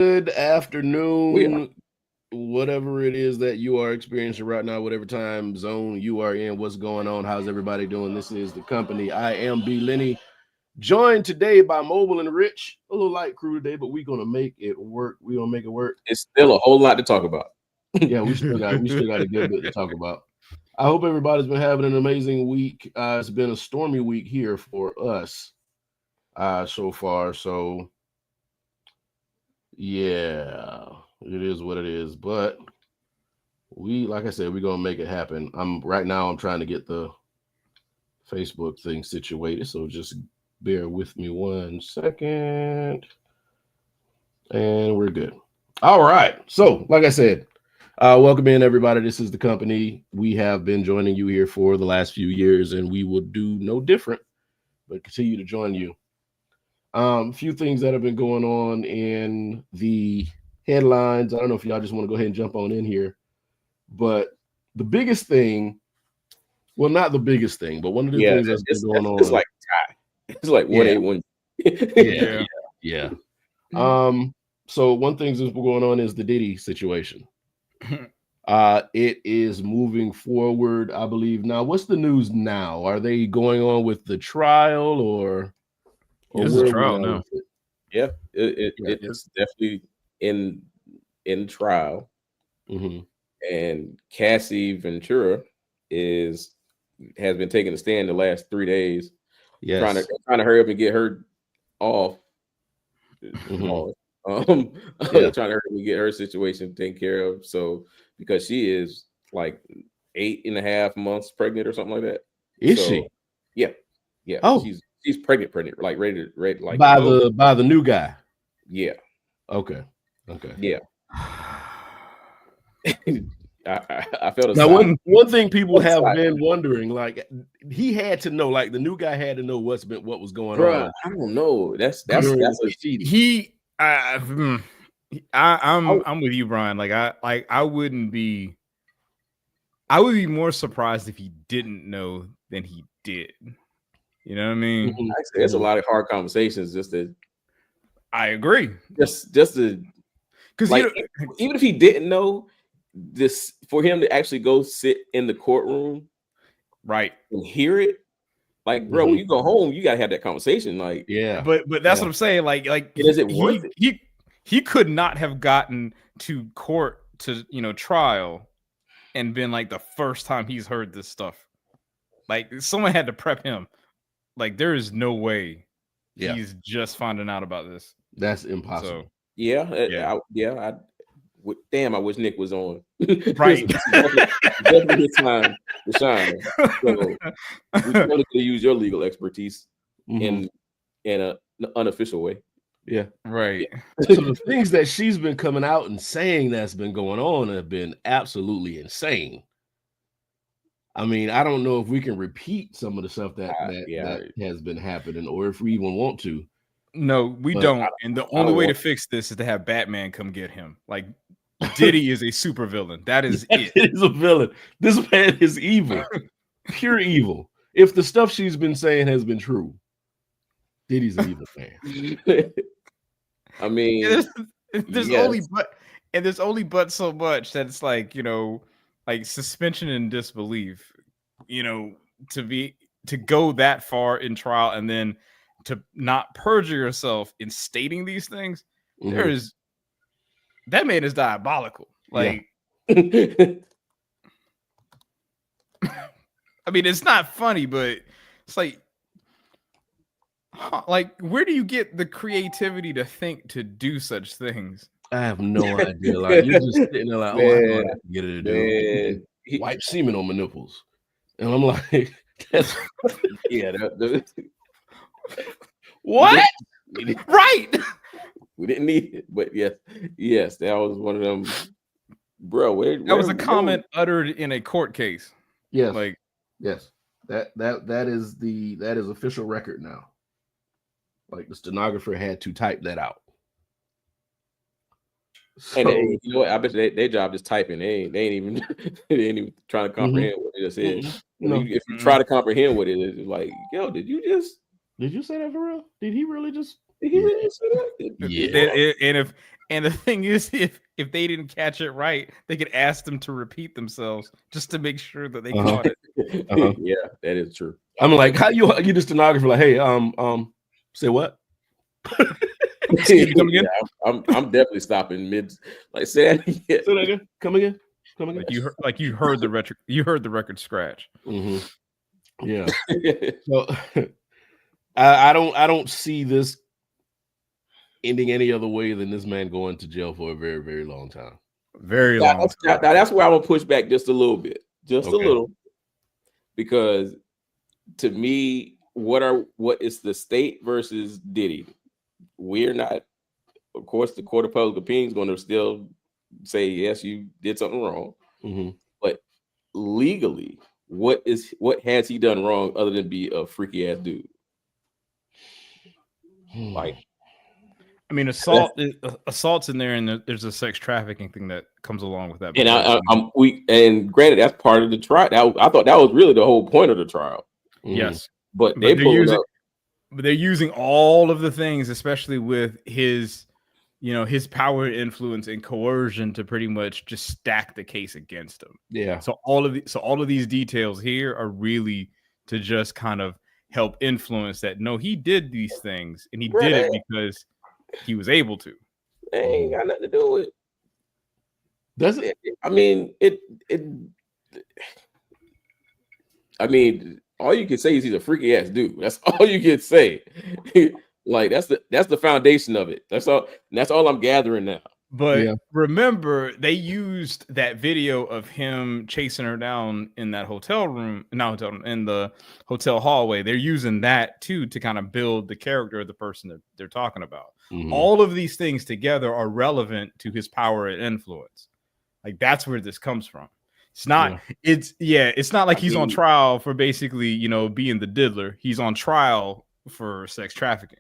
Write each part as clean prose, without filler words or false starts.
Good afternoon, whatever it is that you are experiencing right now, whatever time zone you are in. What's going on? How's everybody doing? This is the company. I am B. Lenny, joined today by Mobile and Rich. A little light crew today, but we're gonna make it work. We're gonna make it work. It's still a whole lot to talk about. Yeah, we still got a good bit to talk about. I hope everybody's been having an amazing week. It's been a stormy week here for us so far. So yeah, it is what it is. But like I said, we're gonna make it happen. I'm trying to get the Facebook thing situated. So just bear with me 1 second. And we're good. All right. So, like I said, welcome in everybody. This is the company. We have been joining you here for the last few years, and we will do no different, but continue to join you. A few things that have been going on in the headlines. I don't know if y'all just want to go ahead and jump on in here, but the biggest thing, well, not the biggest thing, but one of the things that's been going on. It's like tie. It's like 1-8-1. Yeah. So one thing that's going on is the Diddy situation. It is moving forward, I believe. Now, what's the news now? Are they going on with the trial or it's a trial now? Yeah, it's definitely in trial. Mm-hmm. And Cassie Ventura has been taking a stand the last 3 days, trying to hurry up and get her off. Mm-hmm. Trying to hurry up and get her situation taken care of. So because she is like 8.5 months pregnant or something like that. Is she? Yeah. Oh, she's pregnant, like ready like by the new guy. Yeah. Okay. Yeah. I felt now one thing people have been wondering, like he had to know, like the new guy had to know what was going on. I don't know. That's I'm with you, Brian. I would be more surprised if he didn't know than he did. You know what I mean? Mm-hmm. There's a lot of hard conversations. I agree. Just to, because even if he didn't know this, for him to actually go sit in the courtroom, right, and hear it, like, bro, when you go home, you gotta have that conversation. Like, yeah, but that's what I'm saying. Like, is it worth it? He could not have gotten to court to trial and been like the first time he's heard this stuff. Like, someone had to prep him. Like, there is no way he's just finding out about this. That's impossible. So, damn, I wish Nick was on. Right. definitely his time to shine. So we wanted to use your legal expertise in an unofficial way. Yeah. Right. So the things that she's been coming out and saying that's been going on have been absolutely insane. I mean, I don't know if we can repeat some of the stuff that has been happening, or if we even want to. No, we don't. And the only way to fix this is to have Batman come get him. Like, Diddy is a supervillain. That is it. It is a villain. This man is evil, pure evil. If the stuff she's been saying has been true, Diddy's an evil man. I mean, there's only but so much that it's like, like suspension and disbelief, to go that far in trial and then to not perjure yourself in stating these things. That man is diabolical. Like, I mean, it's not funny, but it's like, where do you get the creativity to think to do such things? I have no idea. Like, you're just sitting there like, I know what I can get her to do. Wipe semen on my nipples. And I'm like, that's what? Right. We didn't need it, but yes, that was one of them, bro. That was a comment uttered in a court case. Yes, yes. That is official record now. Like, the stenographer had to type that out. So, and you know what? I bet their job is typing. They ain't even trying to comprehend what it just is. If you try to comprehend what it is, it's like, yo, did you say that for real? Did he really just? And the thing is, if they didn't catch it right, they could ask them to repeat themselves just to make sure that they caught it. Yeah, that is true. I'm like, how you the stenographer? Like, hey, say what? Excuse me, come again? Yeah, I'm definitely stopping mid. Like, say that again. Say that again. Come again. Like you heard the record. You heard the record scratch. Yeah. So I don't see this ending any other way than this man going to jail for a very, very long time. Very long. That's where I'm gonna push back just a little bit, a little, because to me, what is the state versus Diddy? We're not. Of course, the court of public opinion is going to still say yes, you did something wrong, but legally, what has he done wrong other than be a freaky ass dude? Like, I mean, assault's in there, and there's a sex trafficking thing that comes along with that. And granted, that's part of the trial. I thought that was really the whole point of the trial. Yes, but they're using all of the things, especially with his, his power, influence, and coercion to pretty much just stack the case against him. Yeah. So all of these details here are really to just kind of help influence that. No, he did these things, and he did it because he was able to. It ain't got nothing to do with. Does it? I mean, all you can say is he's a freaky ass dude. That's all you can say. Like that's the foundation of it. That's all. And that's all I'm gathering now. But remember, they used that video of him chasing her down in that in the hotel hallway. They're using that too to kind of build the character of the person that they're talking about. All of these things together are relevant to his power and influence. Like that's where this comes from. It's not. It's not like he's on trial for basically, being the diddler. He's on trial for sex trafficking.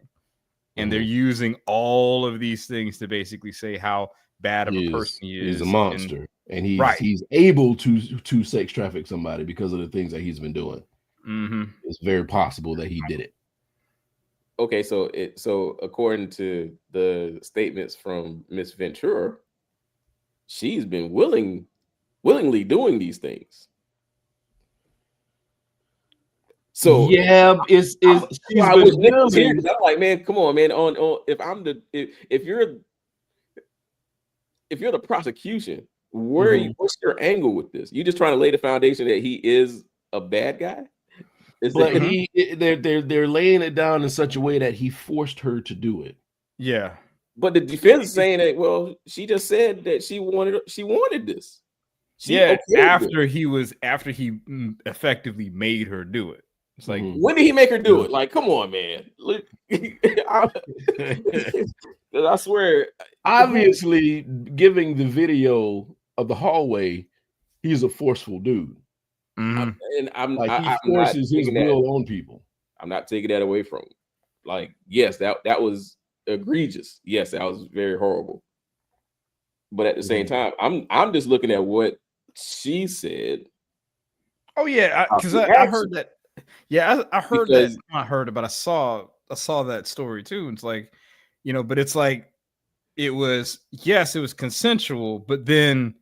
And they're using all of these things to basically say how bad of a person he is. He's a monster, and he's able to sex traffic somebody because of the things that he's been doing. It's very possible that he did it. Okay, so according to the statements from Miss Ventura, she's been willingly doing these things. So yeah, I'm like, man, come on, man. If you're the prosecution, what's your angle with this? You just trying to lay the foundation that he is a bad guy? They're laying it down in such a way that he forced her to do it. Yeah, but the defense is saying that, well, she just said that she wanted this. After he effectively made her do it. It's like, when did he make her do it? Like, come on, man. Look, I swear. Obviously, giving the video of the hallway, he's a forceful dude. And he forces his will on people. I'm not taking that away from him. Like, yes, that was egregious. Yes, that was very horrible. But at the same time, I'm just looking at what she said. Oh yeah, because I heard that. Yeah, I heard that. I heard it, but I saw that story too. It's like, but it's like it was consensual, but then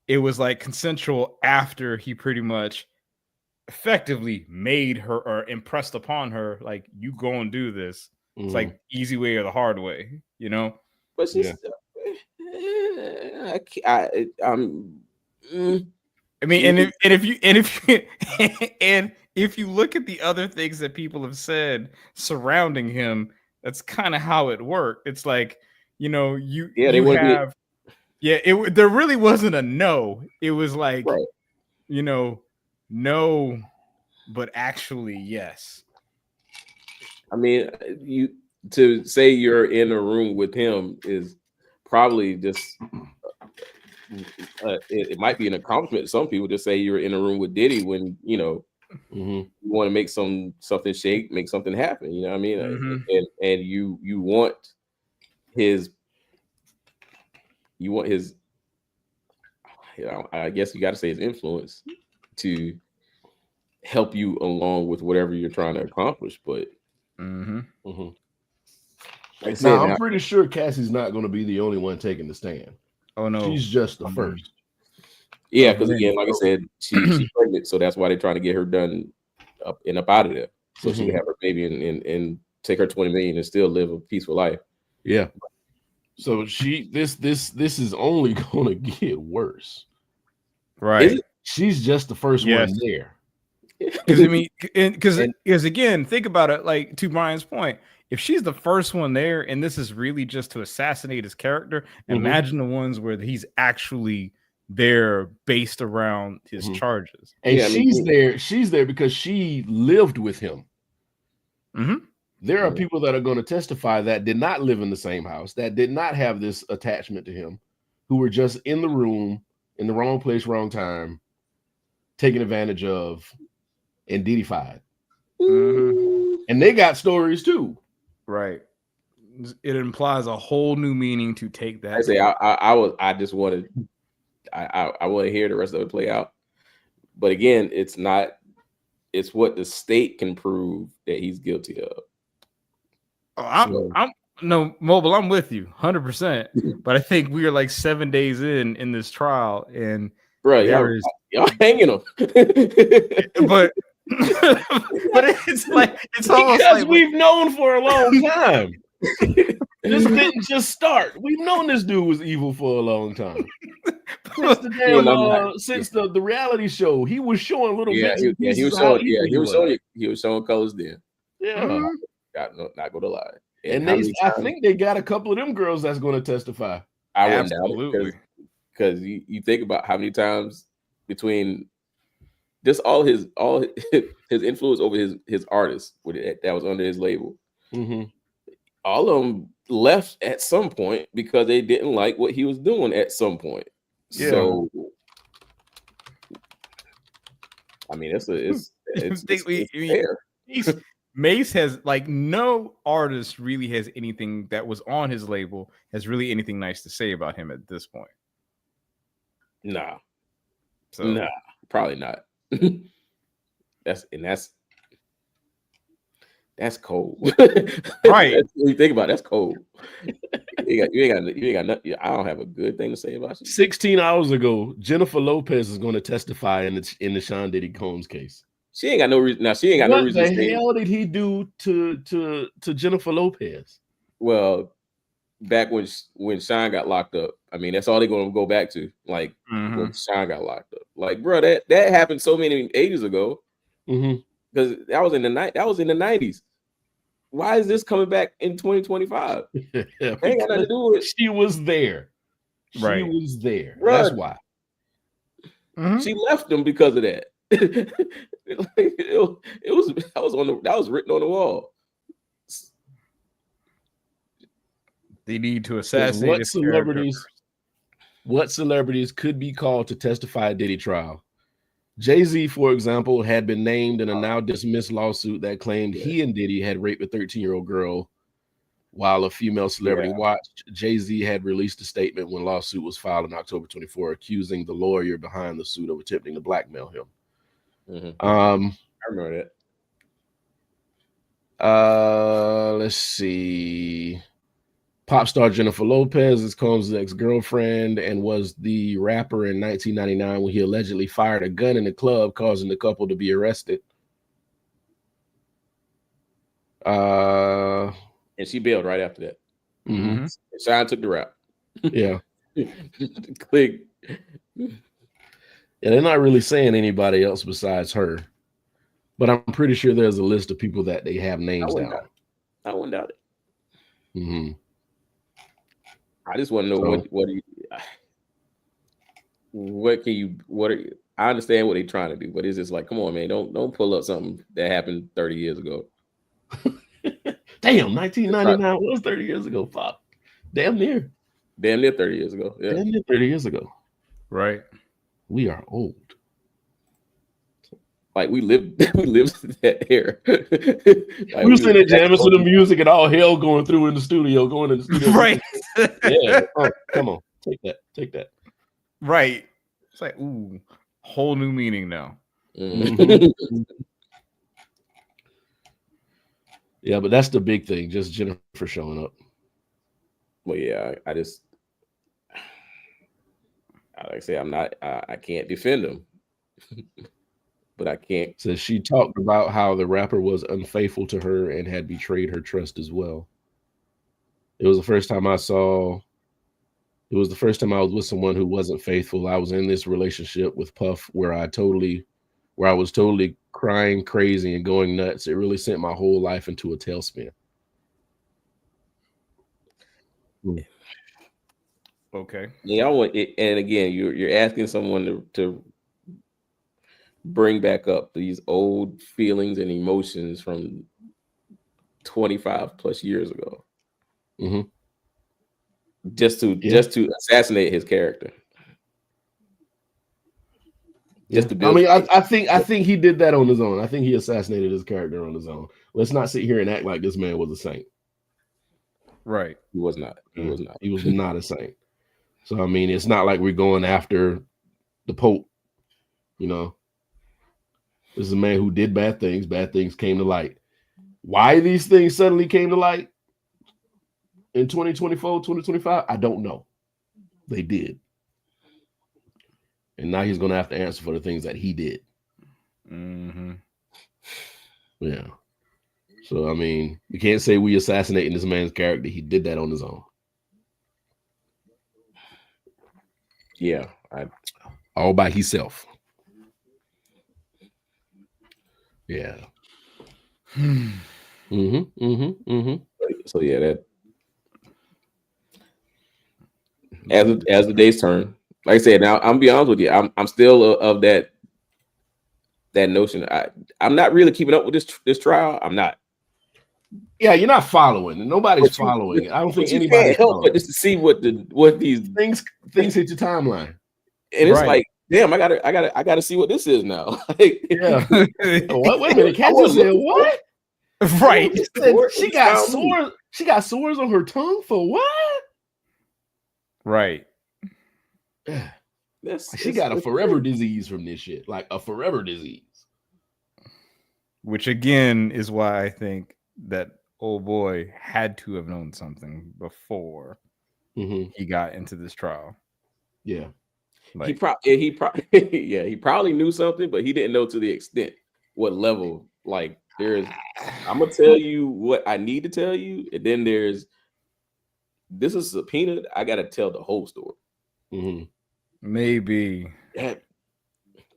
it was like consensual after he pretty much effectively made her or impressed upon her, like, you go and do this. It's like easy way or the hard way, But she's I mean, if you look at the other things that people have said surrounding him, that's kind of how it worked. It's like, there really wasn't a no. It was like, no, but actually yes. I mean, to say you're in a room with him is probably just it might be an accomplishment. Some people just say you're in a room with Diddy when you want to make something shake, make something happen. You know what I mean? And you want his. I guess you got to say his influence to help you along with whatever you're trying to accomplish. But Like I said, Now, man, I'm pretty sure Cassie's not going to be the only one taking the stand. Oh no, She's just the first. yeah, of because many. again, like I said, she's pregnant, so that's why they're trying to get her done up out of there, so she can have her baby and take her 20 million and still live a peaceful life. Yeah. So this is only going to get worse. Right. She's just the first one there. Because I mean, because again, think about it. Like to Brian's point, if she's the first one there, and this is really just to assassinate his character, imagine the ones where he's actually there based around his charges. And she's there because she lived with him. There are people that are going to testify that did not live in the same house, that did not have this attachment to him, who were just in the room, in the wrong place, wrong time, taken advantage of, and Diddy-fied. And they got stories too. Right. It implies a whole new meaning to take that. I say I just wanted I want to hear the rest of it play out. But again, it's what the state can prove that he's guilty of. I'm no Mobile, I'm with you 100%. But I think we are like 7 days in this trial, and bro, y'all hanging him. but it's like it's almost because like we've known for a long time. This didn't just start. We've known this dude was evil for a long time. Since the reality show, he was showing little bits and pieces. He was showing colors then. Yeah, not gonna lie. And I think they got a couple of them girls that's going to testify. I wouldn't doubt it, because you think about how many times between just all his influence over his artists that was under his label. All of them left at some point because they didn't like what he was doing at some point. Yeah. So, I mean, it's fair. Mace has like no artist really has anything that was on his label has really anything nice to say about him at this point. Nah, probably not. That's cold, right? When you think about it, that's cold. You ain't got nothing. I don't have a good thing to say about you. 16 hours ago, Jennifer Lopez is going to testify in the Sean Diddy Combs case. She ain't got no reason. Now she ain't got no reason. What the hell did he do to Jennifer Lopez? Well, back when Sean got locked up, I mean, that's all they're going to go back to. Like when Sean got locked up, like bro, that happened so many ages ago. Because that was in the 90s. Why is this coming back in 2025? Ain't got nothing to do with it. She was there. Right. She was there. Right. That's why. She left him because of that. That was written on the wall. They need to assassinate what celebrities could be called to testify at Diddy trial? Jay-Z, for example, had been named in a now dismissed lawsuit that claimed he and Diddy had raped a 13-year-old girl while a female celebrity watched. Jay-Z had released a statement when lawsuit was filed in October 24, accusing the lawyer behind the suit of attempting to blackmail him. I remember that. Let's see. Pop star Jennifer Lopez is Combs' ex-girlfriend and was the rapper in 1999 when he allegedly fired a gun in the club, causing the couple to be arrested. And she bailed right after that. Sean took the rap. Yeah. Click. Yeah, they're not really saying anybody else besides her, but I'm pretty sure there's a list of people that they have names down. I wouldn't doubt it. I just want to know I understand what they're trying to do, but it's just like, come on, man, don't pull up something that happened 30 years ago. Damn, 1999 was 30 years ago. Fuck. Damn near 30 years ago. Yeah. Damn near 30 years ago. Right. We are old. Like we lived that era. Like we was in it jamming to the music and all hell going through in the studio, Right. Yeah. Oh, come on. Take that. Right. It's like, ooh, whole new meaning now. Yeah, but that's the big thing, just Jennifer showing up. Well, yeah, I just, like I say, I can't defend him, but I can't. So she talked about how the rapper was unfaithful to her and had betrayed her trust as well. It was the first time I saw. It was the first time I was with someone who wasn't faithful. I was in this relationship with Puff where I was totally crying crazy and going nuts. It really sent my whole life into a tailspin. Okay. Yeah, and again, you're asking someone to bring back up these old feelings and emotions from 25 plus years ago, just to assassinate his character. Just to build. I think he did that on his own. I think he assassinated his character on his own. Let's not sit here and act like this man was a saint. Right. He was not. He was not. He was not a saint. So I mean, it's not like we're going after the Pope. You know, this is a man who did bad things. Bad things came to light. Why these things suddenly came to light in 2024, 2025, I don't know. They did. And now he's going to have to answer for the things that he did. Yeah. So, I mean, you can't say we assassinating this man's character. He did that on his own. Yeah. All by himself. Yeah. So, yeah, that as the days turn, like I said, now I'm be honest with you, I'm still of that notion. I'm not really keeping up with this trial. I'm not. Yeah, you're not following. Nobody's following. I don't think anybody can't help but just to see what these things hit your timeline. And it's like, damn, I gotta see what this is now. Yeah. What? Wait a minute. Can't you say what? Right. She got sores. She got sores on her tongue for what? Right. She got a forever disease from this shit. Like a forever disease. Which again is why I think that old boy had to have known something before he got into this trial. Yeah. Like, he probably knew something, but he didn't know to the extent, what level. Like, I'm gonna tell you what I need to tell you, and then this is subpoenaed. I gotta tell the whole story. Maybe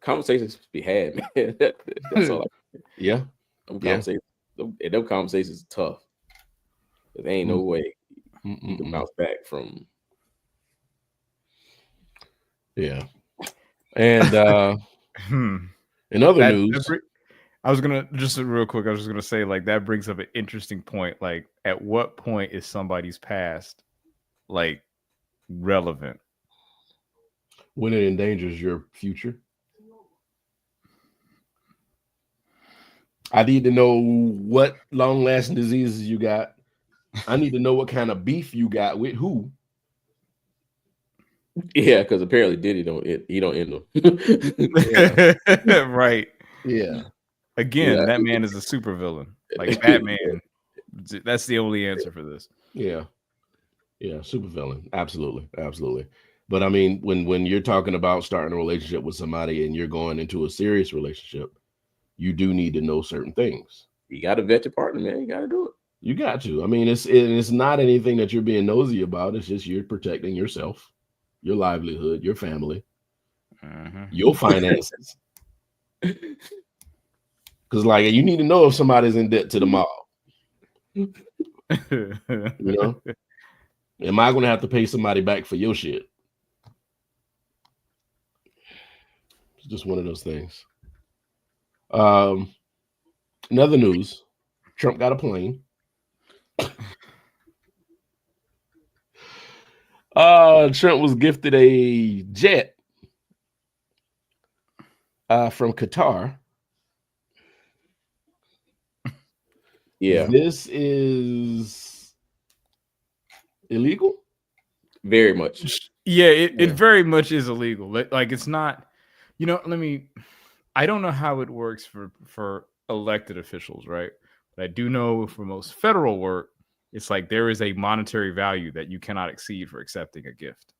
conversations be had, man. That's all. Yeah. Them conversations are tough. There ain't no way you can bounce back from. Yeah. And in other news, I was gonna just real quick. I was just gonna say, like, that brings up an interesting point. Like, at what point is somebody's past like relevant? When it endangers your future. I need to know what long-lasting diseases you got. I need to know what kind of beef you got with who. Yeah, because apparently Diddy don't end them. Right. Yeah. Again, that man is a supervillain. Like Batman. That's the only answer for this. Yeah. Yeah, supervillain. Absolutely. Absolutely. But I mean, when you're talking about starting a relationship with somebody and you're going into a serious relationship, you do need to know certain things. You got to vet your partner, man. You got to do it. You got to. I mean, it's not anything that you're being nosy about. It's just you're protecting yourself, your livelihood, your family, your finances. Because, like, you need to know if somebody's in debt to the mob. You know, am I going to have to pay somebody back for your shit? It's just one of those things. In other news, Trump got a plane. Trump was gifted a jet from Qatar. Yeah. This is illegal? Very much. Yeah, it very much is illegal. Like, it's not, I don't know how it works for elected officials, right? But I do know for most federal work, It's like there is a monetary value that you cannot exceed for accepting a gift.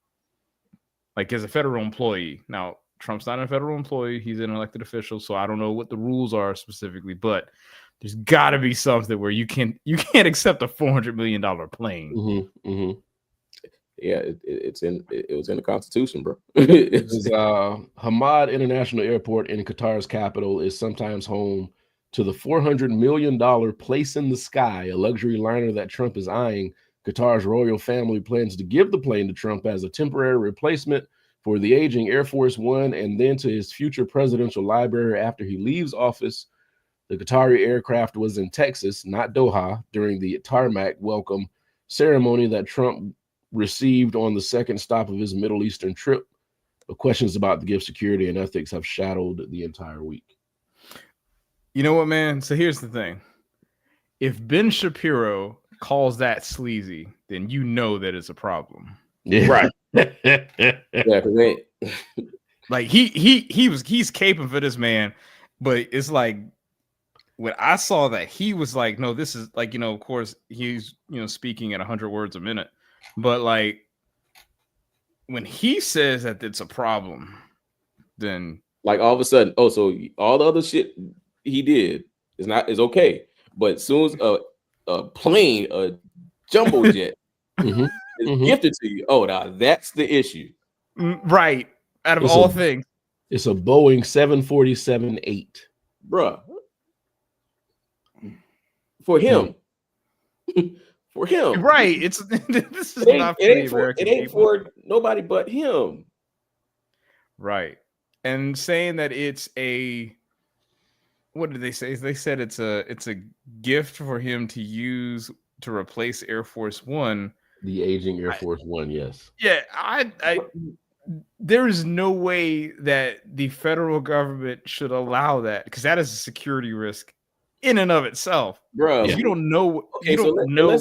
Like as a federal employee. Now, Trump's not a federal employee. He's an elected official. So I don't know what the rules are specifically, but there's got to be something where you can't accept a $400 million plane. Yeah, it was in the Constitution, bro. Hamad International Airport in Qatar's capital is sometimes home to the $400 million Place in the Sky, a luxury liner that Trump is eyeing. Qatar's royal family plans to give the plane to Trump as a temporary replacement for the aging Air Force One and then to his future presidential library after he leaves office. The Qatari aircraft was in Texas, not Doha, during the tarmac welcome ceremony that Trump received on the second stop of his Middle Eastern trip. But questions about the gift security and ethics have shadowed the entire week. You know what, man? So here's the thing. If Ben Shapiro calls that sleazy, then you know that it's a problem. Yeah. Right. Yeah, like he's caping for this man, but it's like when I saw that, he was like, no, this is like, of course he's speaking at 100 words a minute, but like when he says that it's a problem, then like all of a sudden, so all the other shit he did is okay, but as soon as a plane, a jumbo jet is gifted to you, now that's the issue, right? Out of all things, it's a Boeing 747-8, bruh. For him, for him, right? It's this is not for the American people. It ain't for nobody but him, right? And saying that it's a, what did they say? They said it's a gift for him to use to replace Air Force One, the aging Air Force One. Yes. Yeah, I there is no way that the federal government should allow that, because that is a security risk in and of itself, bro. You don't know. Okay, you don't know.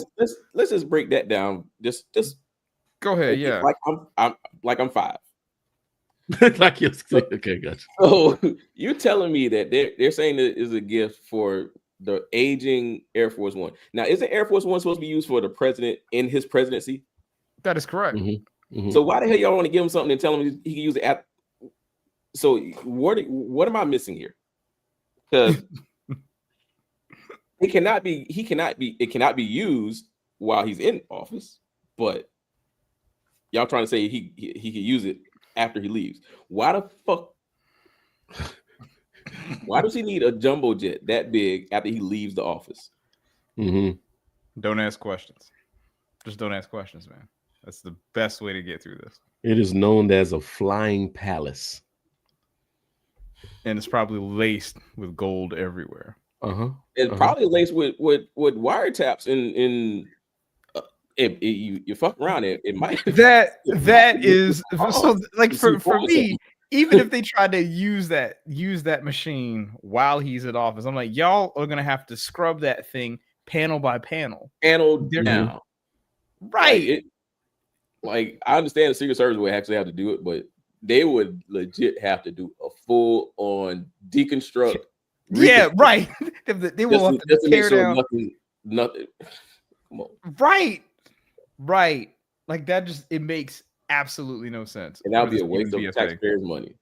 Let's just break that down. Just go ahead. Yeah, I'm 5. Like you're okay, gotcha. So you're telling me that they're saying that is a gift for the aging Air Force One. Now, isn't Air Force One supposed to be used for the president in his presidency? That is correct. So why the hell y'all want to give him something and tell him he can use it at? So what am I missing here? Because it cannot be used while he's in office, but y'all trying to say he can use it after he leaves. Why the fuck? Why does he need a jumbo jet that big after he leaves the office? Don't ask questions. Just don't ask questions, man. That's the best way to get through this. It is known as a flying palace, and it's probably laced with gold everywhere. It's probably laced with wiretaps in. If you fuck around, it might. That is so. Like for me, even if they try to use that machine while he's in office, I'm like, y'all are gonna have to scrub that thing panel by panel. Down. Right. Like I understand the Secret Service would actually have to do it, but they would legit have to do a full on deconstruct. Yeah, right. They will have to tear down nothing. Come on. Right. Like that it makes absolutely no sense. And that would be a waste of taxpayers' money.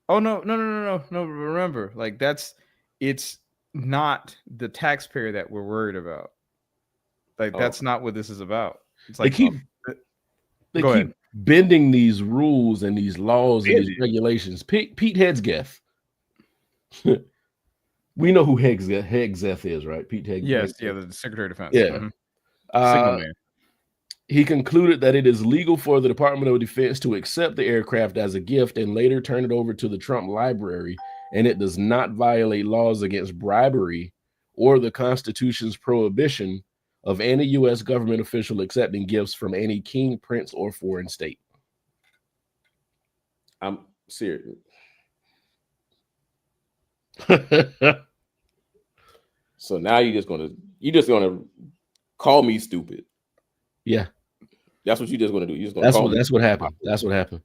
Oh no. Remember, like it's not the taxpayer that we're worried about. Like that's not what this is about. It's like they keep bending these rules and these laws and these regulations. Pete Hegseth. We know who Hegseth is, right? Pete Hegseth. Yes, the Secretary of Defense. Yeah. Signal man. He concluded that it is legal for the Department of Defense to accept the aircraft as a gift and later turn it over to the Trump Library, and it does not violate laws against bribery or the Constitution's prohibition of any U.S. government official accepting gifts from any king, prince, or foreign state. I'm serious. So now you're just gonna call me stupid. Yeah, that's what you're just gonna do. You're just gonna that's what happened. That's what happened.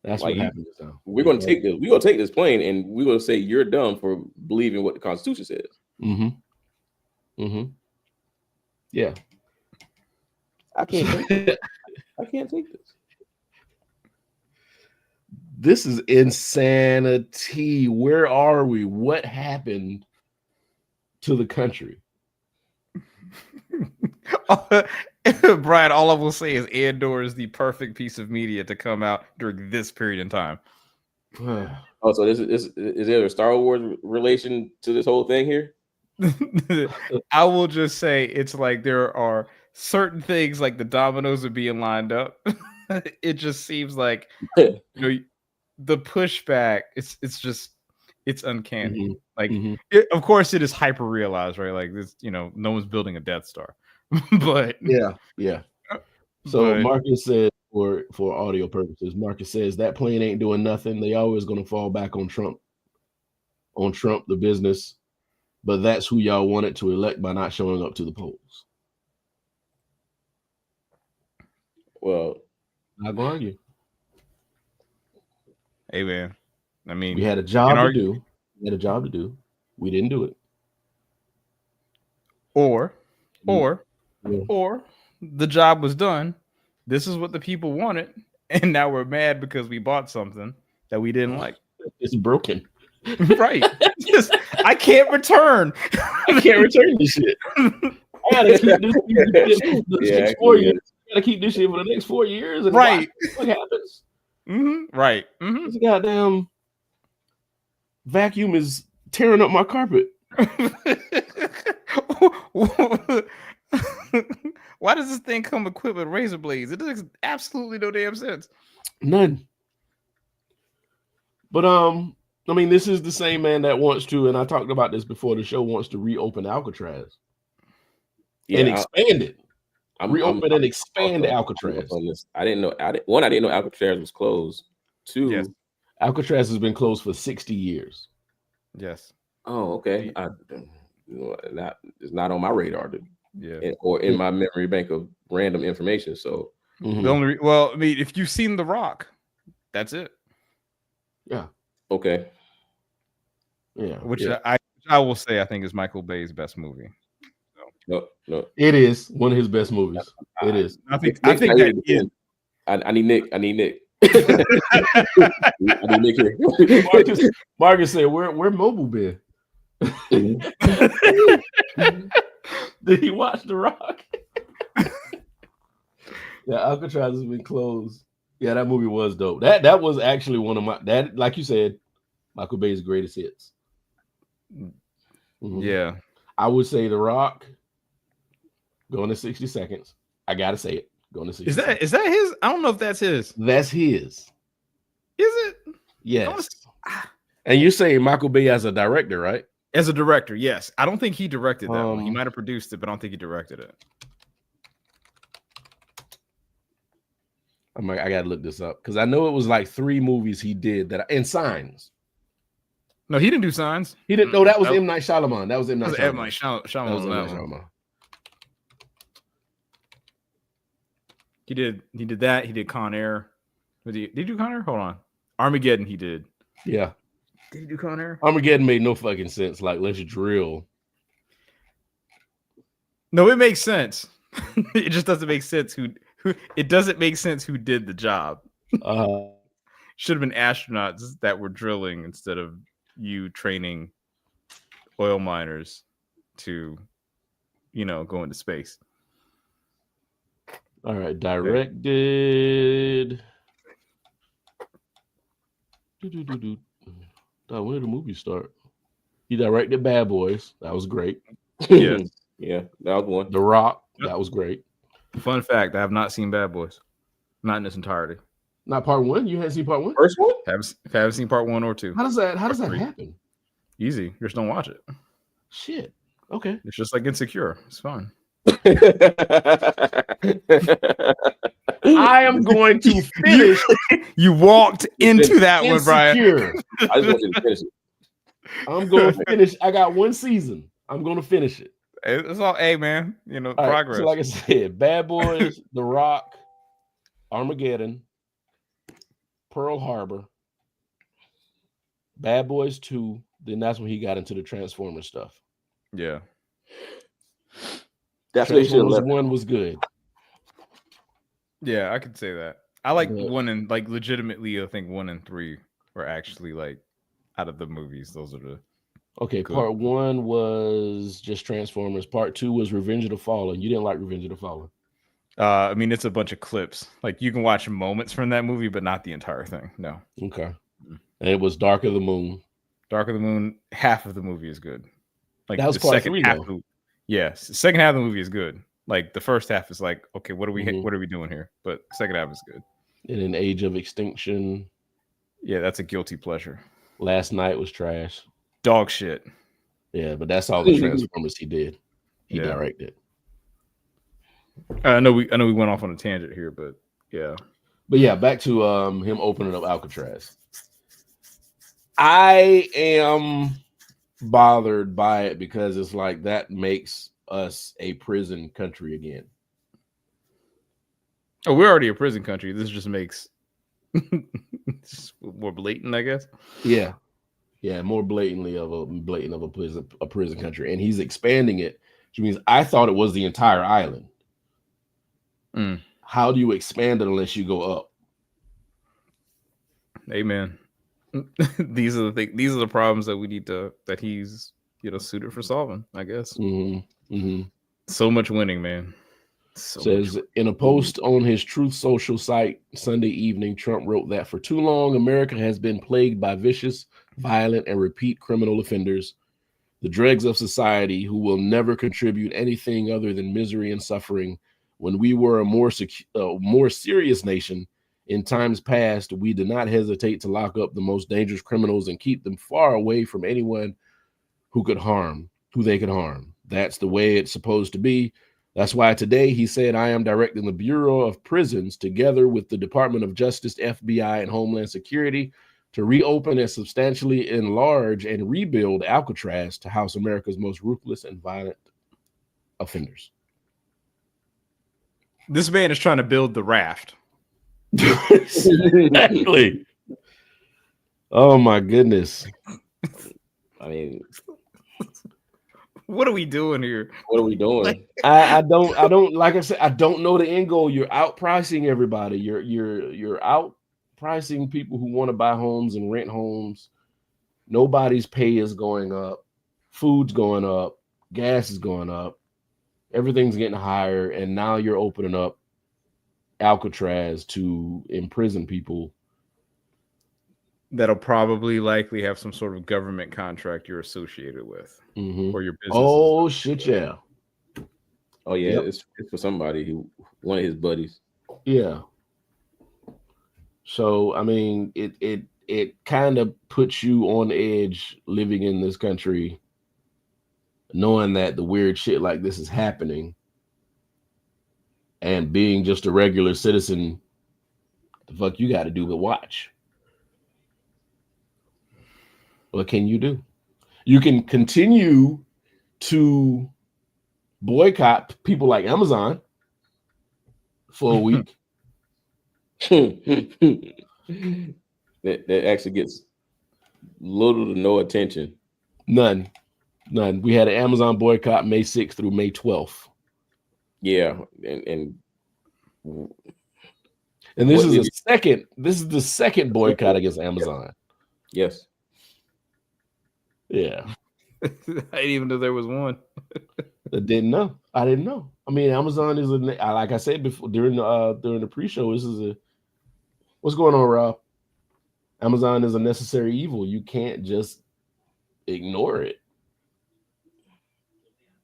That's what happened. We're gonna take this. We're gonna take this plane, and we're gonna say you're dumb for believing what the Constitution says. Yeah. I can't take this. I can't take this. This is insanity. Where are we? What happened to the country? Brian, all I will say is Andor is the perfect piece of media to come out during this period in time. Oh, so this is there a Star Wars relation to this whole thing here? I will just say it's like there are certain things like the dominoes are being lined up. It just seems like you know the pushback. It's uncanny. Mhm. Like Mhm. of course it is hyper realized, right? Like this, no one's building a Death Star, but Yeah. So but Marcus said for audio purposes, Marcus says that plane ain't doing nothing. They always gonna fall back on Trump, the business. But that's who y'all wanted to elect by not showing up to the polls. Well, Not gonna argue. hey man, I mean, We had a job to do. We had a job to do. We didn't do it. or Yeah. or the job was done. This is what the people wanted, and now we're mad because we bought something that we didn't like. It's broken. Right. I can't return. I can't return this shit. I gotta keep this shit for the next 4 years. I gotta keep this shit for the next 4 years. And right. What happens? Right. This goddamn vacuum is tearing up my carpet. Why does this thing come equipped with razor blades? It makes absolutely no damn sense. None. But I mean, this is the same man that wants to, and I talked about this before the show, wants to reopen Alcatraz and expand it. Reopen and expand Alcatraz. On this. I didn't know. I didn't know Alcatraz was closed. Two, yes. Alcatraz has been closed for 60 years. Yes. Oh, okay. That is not on my radar, or in my memory bank of random information. So the only I mean, if you've seen The Rock, that's it. Yeah. Okay. Yeah. Which I will say I think is Michael Bay's best movie. No. It is one of his best movies. It is. I think that is. I need Nick. I need Nick. I need Nick here. Marcus said, "Where Mobile been?" Did he watch The Rock? Yeah, Alcatraz has been closed. Yeah, that movie was dope. That was actually one of like you said, Michael Bay's greatest hits. Yeah, I would say The Rock. Going to 60 seconds. I gotta say it. Going to 60. Is that his? I don't know if that's his. That's his. Is it? Yes. And you're saying Michael Bay as a director, right? As a director, yes. I don't think he directed that one. He might have produced it, but I don't think he directed it. I gotta look this up because I know it was like 3 movies he did and Signs. No, he didn't do Signs. He didn't. No, that was M. Night Shyamalan. That was M. Night Shyamalan. Shyamalan. He did that. He did Con Air. Did he do Con Air? Hold on. Armageddon he did. Yeah. Did he do Con Air? Armageddon made no fucking sense. Like, let's drill. No, it makes sense. It just doesn't make sense it doesn't make sense who did the job. Should have been astronauts that were drilling instead of you training oil miners to, go into space. All right, directed. When did the movie start? He directed Bad Boys. That was great. Yeah, that was one. The Rock. That was great. Fun fact: I have not seen Bad Boys, not in its entirety. Not part 1. You hadn't seen part 1. First one? Haven't seen part 1 or 2. How does that happen? Easy. You just don't watch it. Shit. Okay. It's just like Insecure. It's fun. I am going to finish. You walked into that one, Brian. I just want you to finish it. I'm going to finish. I got 1 season. I'm going to finish it. It's all man. All progress. Right, so like I said, Bad Boys, The Rock, Armageddon, Pearl Harbor, Bad Boys 2. Then that's when he got into the Transformers stuff. Yeah. That's what they should have Transformers left. 1 was good. Yeah, I could say that. I like But- 1 and like legitimately. I think 1 and 3 were actually like out of the movies. Those are the Okay, good. part 1 was just Transformers. Part 2 was Revenge of the Fallen. You didn't like Revenge of the Fallen. I mean, it's a bunch of clips. Like you can watch moments from that movie, but not the entire thing. No. Okay. And it was Dark of the Moon. Dark of the Moon, half of the movie is good. Like That was the part second 3 half. though. Yes, the second half of the movie is good. Like the first half is like, okay, what are we Mhm. what are we doing here? But the second half is good. And in Age of Extinction, Yeah, that's a guilty pleasure. Last Night was trash. Dog shit. Yeah, but that's all the Transformers he did. He Yeah. directed. I know we went off on a tangent here, but yeah. But yeah, back to him opening up Alcatraz. I am bothered by it because it's like that makes us a prison country again. Oh, we're already a prison country. This just makes it's more blatant, I guess. Yeah. Yeah, more blatantly of a prison country. And he's expanding it, which means I thought it was the entire island. Mm. How do you expand it unless you go up? Amen. These are the things. These are the problems that we need that he's suited for solving. I guess. Mm-hmm. Mm-hmm. So much winning, man. Says in a post on his Truth Social site Sunday evening, Trump wrote that for too long, America has been plagued by vicious, violent, and repeat criminal offenders, the dregs of society who will never contribute anything other than misery and suffering. When we were a more serious nation in times past, we did not hesitate to lock up the most dangerous criminals and keep them far away from anyone who they could harm. That's the way it's supposed to be. That's why today he said, I am directing the Bureau of Prisons together with the Department of Justice, FBI, and Homeland Security to reopen and substantially enlarge and rebuild Alcatraz to house America's most ruthless and violent offenders. This man is trying to build the raft. Exactly. Oh my goodness. I mean, what are we doing here? What are we doing? I don't like I said, I don't know the end goal. You're outpricing everybody. You're outpricing people who want to buy homes and rent homes. Nobody's pay is going up, food's going up, gas is going up, everything's getting higher, and now you're opening up Alcatraz to imprison people. That'll probably likely have some sort of government contract you're associated with, or your business. Oh shit, yeah. Oh yeah, yep. It's for somebody one of his buddies. Yeah. So I mean, it kind of puts you on edge living in this country, knowing that the weird shit like this is happening, and being just a regular citizen. The fuck you got to do but watch. What can you do? You can continue to boycott people like Amazon for a week. that actually gets little to no attention. None. We had an Amazon boycott May 6th through May 12th. Yeah, and this is the second boycott against Amazon. Yes. Yeah. I didn't even know there was one. I didn't know. I mean, Amazon is like I said before during the pre-show. What's going on, Rob? Amazon is a necessary evil. You can't just ignore it.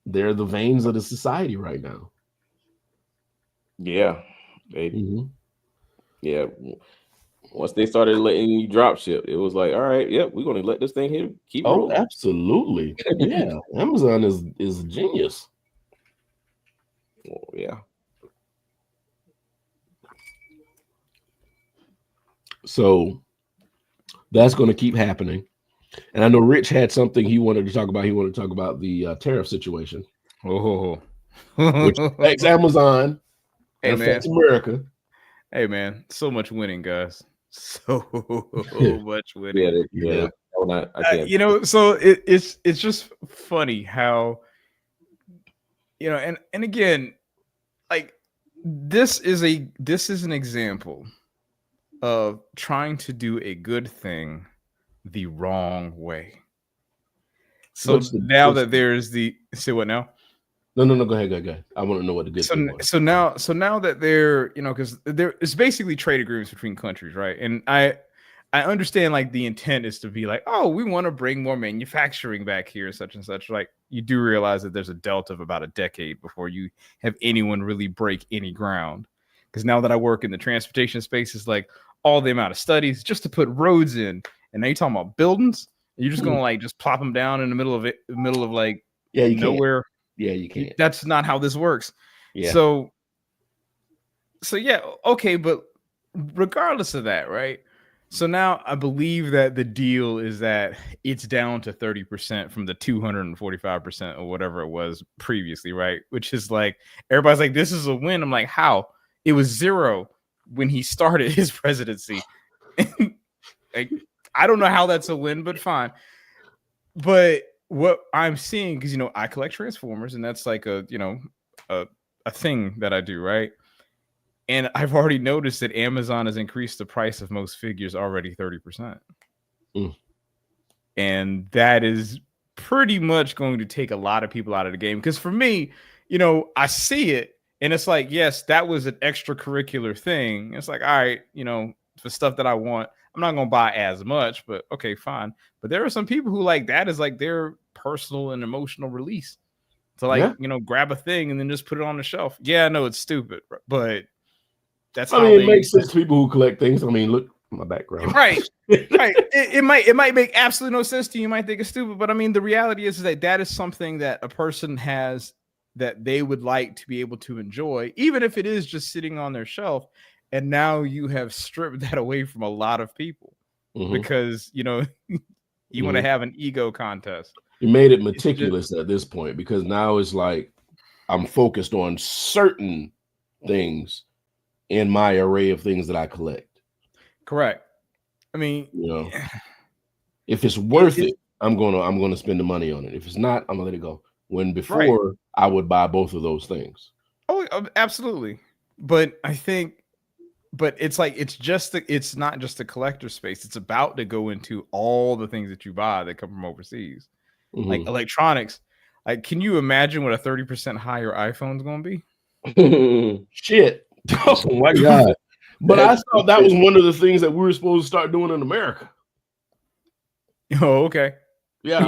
They're the veins of the society right now. Yeah. Yeah. Once they started letting you drop ship, it was like, all right, yep, we're going to let this thing here keep rolling. Absolutely. Yeah. Amazon is a genius. Oh, yeah. So that's going to keep happening. And I know Rich had something he wanted to talk about. He wanted to talk about the tariff situation. Oh, which affects Amazon and affects America. Hey man, so much winning, guys. So much winning. Yeah. I can't. So it's just funny how you know, and again, like this is an example of trying to do a good thing the wrong way. So now that there's the say what now? No, go ahead. I want to know what the good thing was. So now that they're, you know, because there it's basically trade agreements between countries, right? And I understand like the intent is to be like, oh, we want to bring more manufacturing back here, such and such. Like you do realize that there's a delta of about a decade before you have anyone really break any ground. Because now that I work in the transportation space, it's like all the amount of studies just to put roads in, and now you're talking about buildings. You're just gonna like just plop them down in the middle of like nowhere. Yeah, you can't. That's not how this works. Yeah. So yeah, okay, but regardless of that, right? So now I believe that the deal is that it's down to 30% from the 245% or whatever it was previously, right? Which is like everybody's like, this is a win. I'm like, how? It was 0 when he started his presidency. Like, I don't know how that's a win, but fine. But what I'm seeing, because, you know, I collect Transformers, and that's like a thing that I do, right? And I've already noticed that Amazon has increased the price of most figures already 30%. And that is pretty much going to take a lot of people out of the game. Because for me, you know, I see it and it's like, yes, that was an extracurricular thing. It's like, all right, you know, for stuff that I want, I'm not going to buy as much, but okay, fine. But there are some people who like that is like their personal and emotional release to like, you know, grab a thing and then just put it on the shelf. Yeah, I know it's stupid, but that's I mean, it makes sense to people who collect things. I mean, look at my background. Right. Right. It might make absolutely no sense to you. You might think it's stupid, but I mean, the reality is that that is something that a person has that they would like to be able to enjoy, even if it is just sitting on their shelf. And now you have stripped that away from a lot of people because, you know, you want to have an ego contest. You made it meticulous at this point because now it's like I'm focused on certain things in my array of things that I collect. Correct. I mean, you know, if it's worth it, I'm gonna spend the money on it. If it's not, I'm gonna let it go. When before I would buy both of those things. Oh, absolutely. But I think, but it's like it's not just a collector space. It's about to go into all the things that you buy that come from overseas, like electronics. Like, can you imagine what a 30% higher iPhone's gonna be? Shit. Oh my God. But I thought that was one of the things that we were supposed to start doing in America. Oh, okay. Yeah.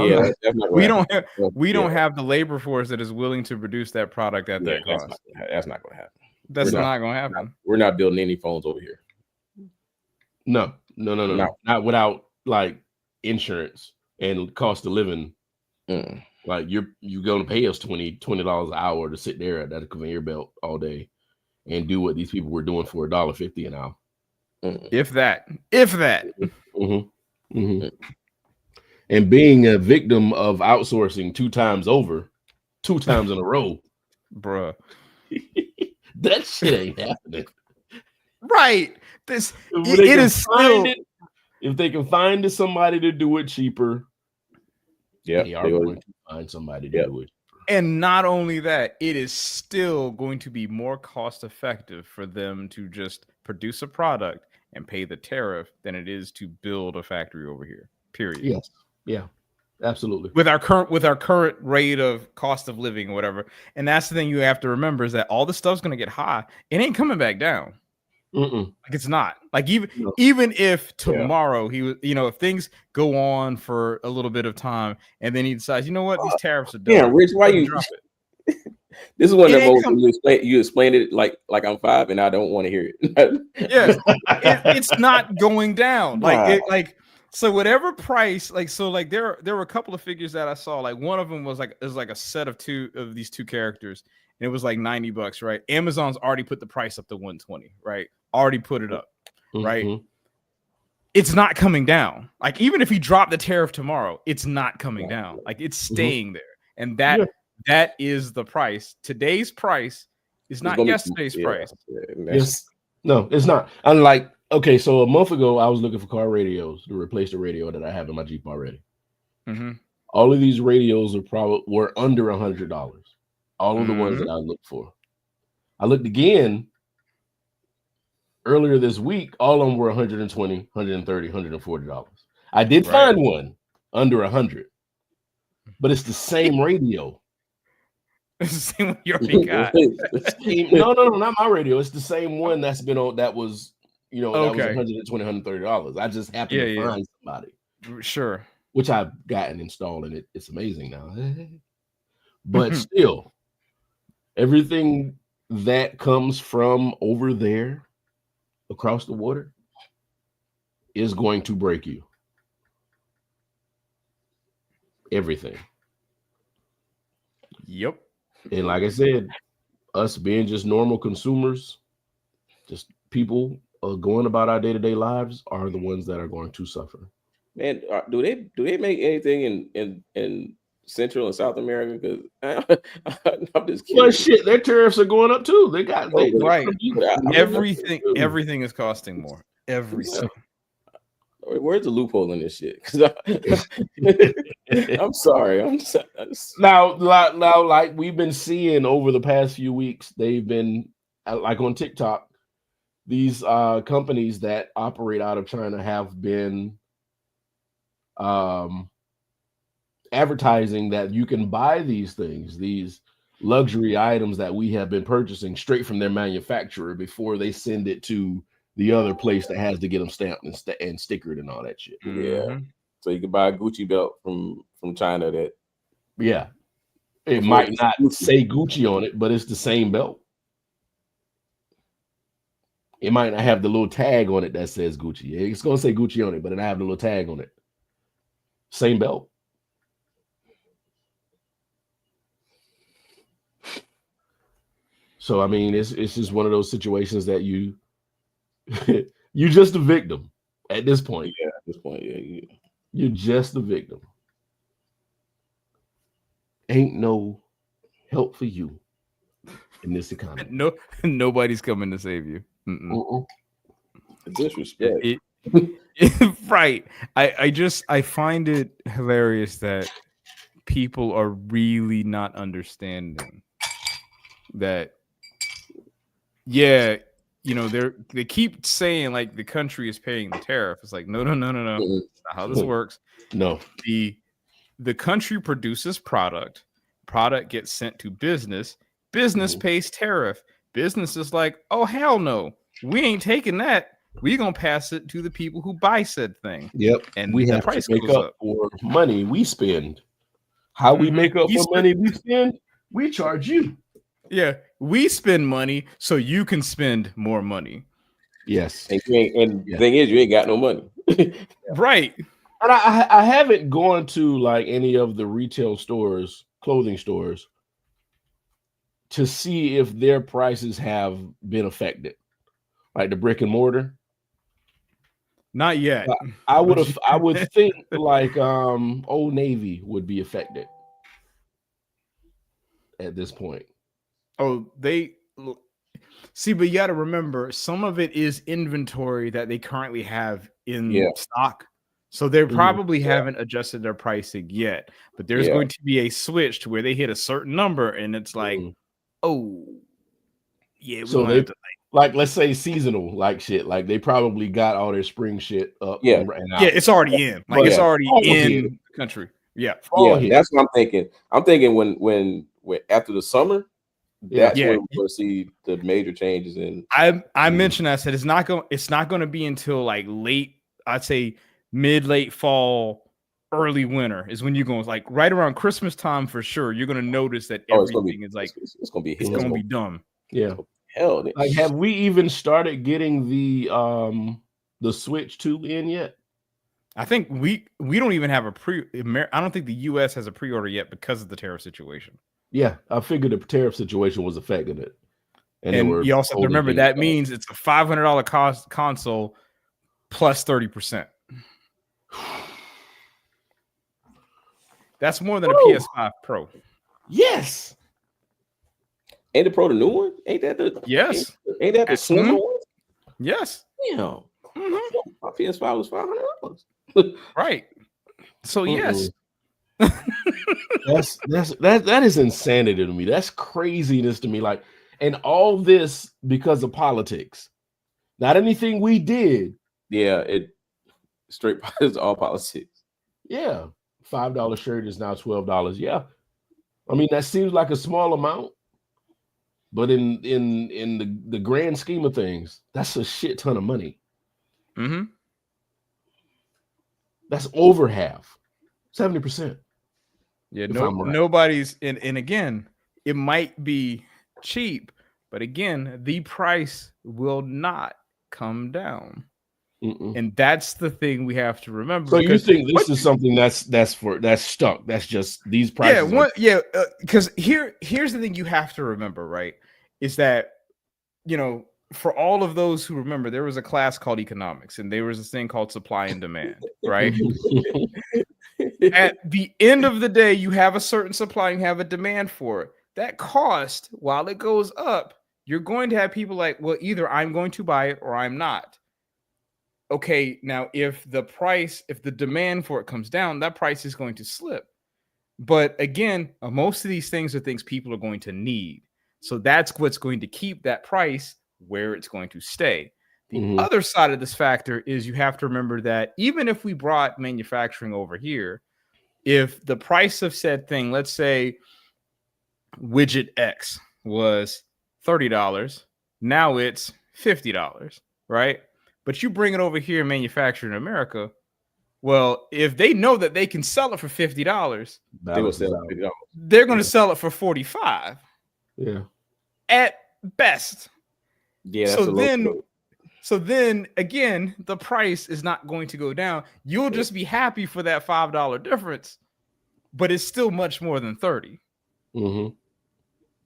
We don't have the labor force that is willing to produce that product at that cost. That's not going to happen. That's not going to happen. We're not building any phones over here. No. Not without like insurance and cost of living. Like you're going to pay us $20 an hour to sit there at that conveyor belt all day and do what these people were doing for $1.50 an hour. If that. And being a victim of outsourcing 2 times over, 2 times in a row. Bruh. That shit ain't happening. Right. If they can find somebody to do it cheaper, they are going to find somebody to do it. And not only that, it is still going to be more cost effective for them to just produce a product and pay the tariff than it is to build a factory over here. Period. Yes. Yeah. Absolutely. With our current rate of cost of living or whatever. And that's the thing you have to remember is that all the stuff's going to get high. It ain't coming back down. Like it's not. Like even if tomorrow he was, you know, if things go on for a little bit of time and then he decides, you know what, these tariffs are done. Yeah, Rich, why you drop it? This is one of the you explained it like I'm 5 and I don't want to hear it. It's not going down. So whatever price, there were a couple of figures that I saw. Like one of them was like a set of 2 of these 2 characters, and it was like $90, right? Amazon's already put the price up to $120, right? Already put it up, right? It's not coming down. Like even if he dropped the tariff tomorrow, it's not coming down. Like it's staying there, and that is the price. Today's price is not yesterday's price. Yes. No, it's not. Unlike okay, so a month ago, I was looking for car radios to replace the radio that I have in my Jeep already. All of these radios were under $100. All of the ones that I looked for. I looked again earlier this week. All of them were $120, $130, $140. I did find one under $100, but it's the same radio. It's the same one you already got. No, not my radio. It's the same one that's been on. That was, that was $120, $130. I just happened to find somebody. Sure. Which I've gotten installed, and it's amazing now. But still, everything that comes from over there across the water is going to break you. Everything. Yep. And like I said, us being just normal consumers, just people going about our day-to-day lives are the ones that are going to suffer. Man, do they make anything in Central and South America? Because I'm just kidding. Well, shit, their tariffs are going up too. They got everything is costing more. Everything. Where's the loophole in this shit? I'm sorry. Now, like we've been seeing over the past few weeks, they've been like on TikTok. These companies that operate out of China have been advertising that you can buy these things, these luxury items that we have been purchasing straight from their manufacturer before they send it to the other place that has to get them stamped and stickered and all that shit. Yeah. So you can buy a Gucci belt from China that. Yeah. It might not say Gucci on it, but it's the same belt. It might not have the little tag on it that says Gucci. It's going to say Gucci on it, but it have the little tag on it. Same belt. So I mean, it's just one of those situations that you just a victim at this point. Yeah, at this point, yeah. You're just a victim. Ain't no help for you in this economy. No, nobody's coming to save you. Disrespect. Right. I find it hilarious that people are really not understanding that. Yeah, they keep saying like the country is paying the tariff. It's like no. That's not how this works. No. The country produces product gets sent to business pays tariff. Business is like, oh hell no, we ain't taking that. We're gonna pass it to the people who buy said thing. Yep. And we the have price to make goes up up for money we spend. How we make up for money we spend? We charge you. Yeah, we spend money so you can spend more money. Yes. And the thing is, you ain't got no money. Right. And I haven't gone to like any of the retail stores, clothing stores, to see if their prices have been affected. Like the brick and mortar. Not yet. I would think like Old Navy would be affected at this point. Oh, they see, but you got to remember, some of it is inventory that they currently have in stock. So they probably haven't adjusted their pricing yet. But there's going to be a switch to where they hit a certain number, and it's like, oh, yeah. So they like let's say seasonal like shit. Like they probably got all their spring shit up. Yeah, it's already in. Like it's already in the country. Yeah, that's what I'm thinking. I'm thinking when after the summer. That's when we'll see the major changes in. I mentioned, I said it's not going to be until like late, I'd say late fall, early winter is when you're going, like right around Christmas time for sure. You're going to notice that everything is like it's going to be dumb. Yeah. Hell, like have we even started getting the Switch 2 in yet? I think we don't even have I don't think the US has a pre-order yet because of the tariff situation. Yeah, I figured the tariff situation was affecting it. And you also have to remember that means it's a $500 cost console plus 30%. That's more than a PS5 Pro. Yes. Ain't the Pro the new one? Ain't that the Ain't that the slimmer one? Yes. Yeah. My PS5 was $500. Right. So yes. That is insanity to me. That's craziness to me. Like, and all this because of politics, not anything we did. Yeah, it's all politics. Yeah, $5 shirt is now $12. Yeah, I mean that seems like a small amount, but in the grand scheme of things, that's a shit ton of money. Mm-hmm. That's over half, 70%. Yeah, nobody's and again, it might be cheap, but again, the price will not come down. And that's the thing we have to remember. So you think this is something that's stuck? That's just these prices. Because here's the thing you have to remember, right? Is that, you know, for all of those who remember, there was a class called economics, and there was this thing called supply and demand, right? At the end of the day, you have a certain supply and you have a demand for it. That cost, while it goes up, you're going to have people like, well, either I'm going to buy it or I'm not. Okay, now if the demand for it comes down, that price is going to slip. But again, most of these things are things people are going to need. So that's what's going to keep that price where it's going to stay. The other side of this factor is you have to remember that even if we brought manufacturing over here, if the price of said thing, let's say widget X was $30, now it's $50, right? But you bring it over here and manufacture in America. Well, if they know that they can sell it for $50, they will sell it $50. They're going to sell it for $45. Yeah. At best. Yeah. So then again, the price is not going to go down. You'll just be happy for that $5 difference, but it's still much more than 30.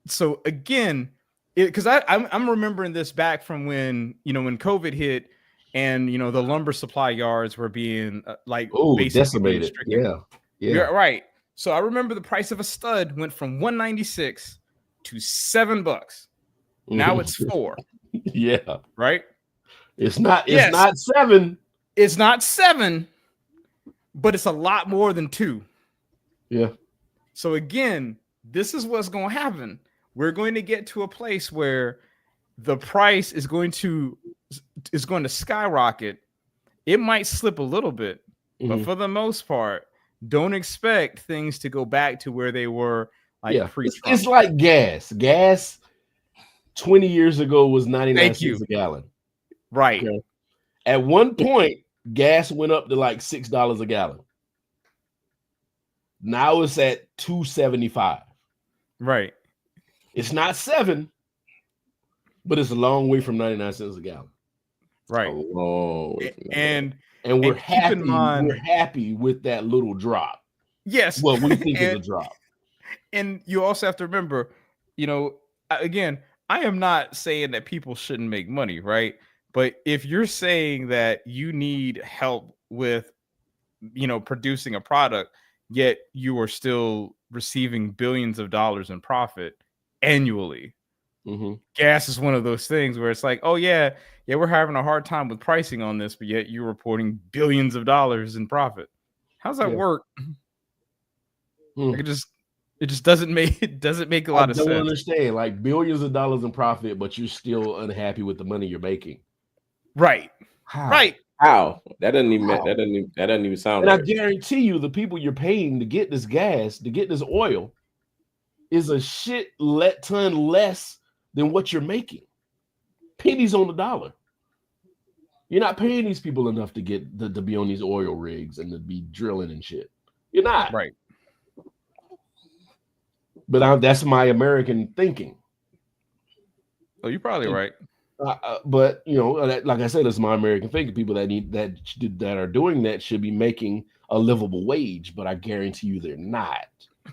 So again, because I'm remembering this back from when COVID hit, and the lumber supply yards were being basically decimated. Yeah, right. So I remember the price of a stud went from $196 to $7. Now it's $4. Yeah, right. It's not 7. It's not 7, but it's a lot more than 2. Yeah. So again, this is what's going to happen. We're going to get to a place where the price is going to skyrocket. It might slip a little bit, but for the most part, don't expect things to go back to where they were pre-Trump. It's like gas. Gas 20 years ago was 99 cents a gallon. Right. Okay. At one point, gas went up to like $6 a gallon. Now it's at $2.75. Right. It's not 7, but it's a long way from 99 cents a gallon. Right. And we're happy. We're happy with that little drop. Yes. Well, we think it's a drop. And you also have to remember, again, I am not saying that people shouldn't make money, right? But if you're saying that you need help with, producing a product, yet you are still receiving billions of dollars in profit annually, gas is one of those things where it's like, oh yeah, we're having a hard time with pricing on this, but yet you're reporting billions of dollars in profit. How's that work? Like it just doesn't make a lot of sense. I don't understand, like billions of dollars in profit, but you're still unhappy with the money you're making. Right. How? Right. How? That doesn't even sound right. And I guarantee you the people you're paying to get this gas, to get this oil, is a shit ton less than what you're making. Pennies on the dollar. You're not paying these people enough to get to be on these oil rigs and to be drilling and shit. You're not. Right. But that's my American thinking. Oh, you're probably right. But like I said, it's my American thinking. People that are doing that should be making a livable wage, but I guarantee you they're not.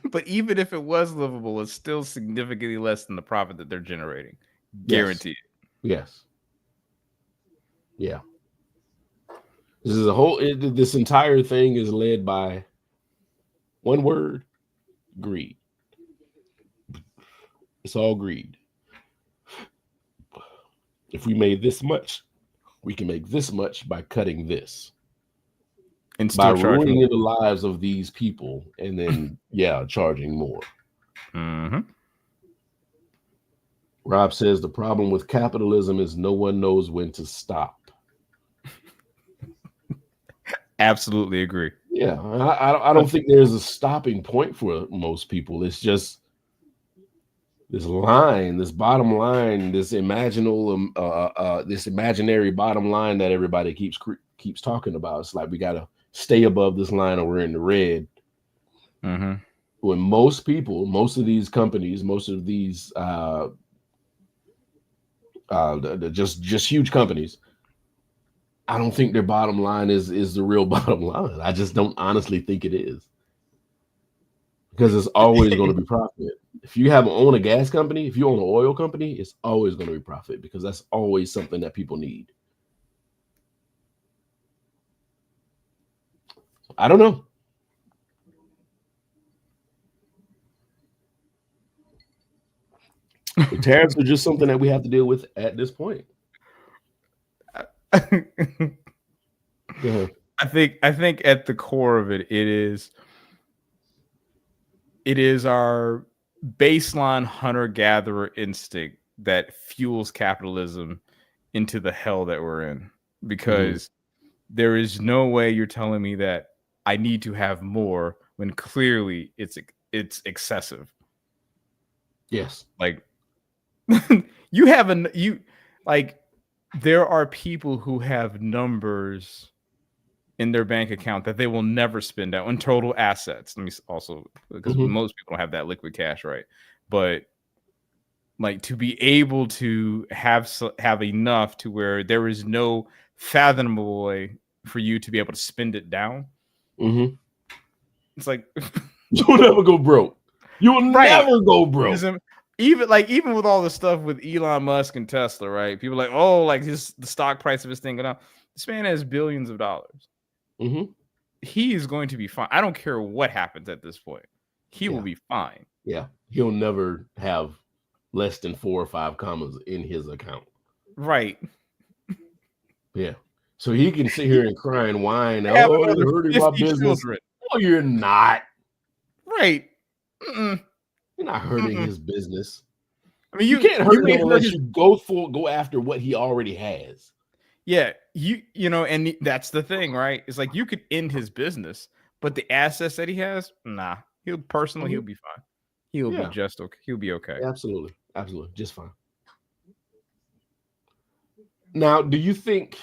But even if it was livable, it's still significantly less than the profit that they're generating. Guaranteed. Yes. Yeah. This entire thing is led by one word: greed. It's all greed. If we made this much, we can make this much by cutting this. and by still charge ruining more. the lives of these people, and then charging more. Mm-hmm. Rob says the problem with capitalism is no one knows when to stop. Absolutely agree. Yeah, I don't think there's a stopping point for most people. It's just this line, this bottom line, this this imaginary bottom line that everybody keeps talking about. It's like we gotta stay above this line, or we're in the red. Mm-hmm. When most people, most of these companies, most of these just huge companies, I don't think their bottom line is the real bottom line. I just don't honestly think it is, because it's always going to be profit. If you own a gas company, if you own an oil company, it's always going to be profit, because that's always something that people need. I don't know. The tariffs are just something that we have to deal with at this point. Go ahead. I think at the core of it is our baseline hunter-gatherer instinct that fuels capitalism into the hell that we're in, because there is no way you're telling me that I need to have more when clearly it's excessive. Yes. Like there are people who have numbers in their bank account that they will never spend out in total assets. Let me also, because most people don't have that liquid cash, right? But like, to be able to have enough to where there is no fathomable way for you to be able to spend it down. It's like you'll never go broke. You'll never go broke. Even with all the stuff with Elon Musk and Tesla, right? People are like, oh, like the stock price of his thing going up. This man has billions of dollars. He is going to be fine. I don't care what happens at this point. He will be fine. Yeah. He'll never have less than 4 or 5 commas in his account. Right. Yeah. So he can sit here and cry and whine. Oh, you're hurting my business. Children. No, you're not. Right. You're not hurting his business. I mean, you can't hurt him unless you go after what he already has. Yeah, and that's the thing, right? It's like you could end his business, but the assets that he has, nah. He'll be fine. He'll be just okay. He'll be okay. Absolutely, just fine. Now, do you think?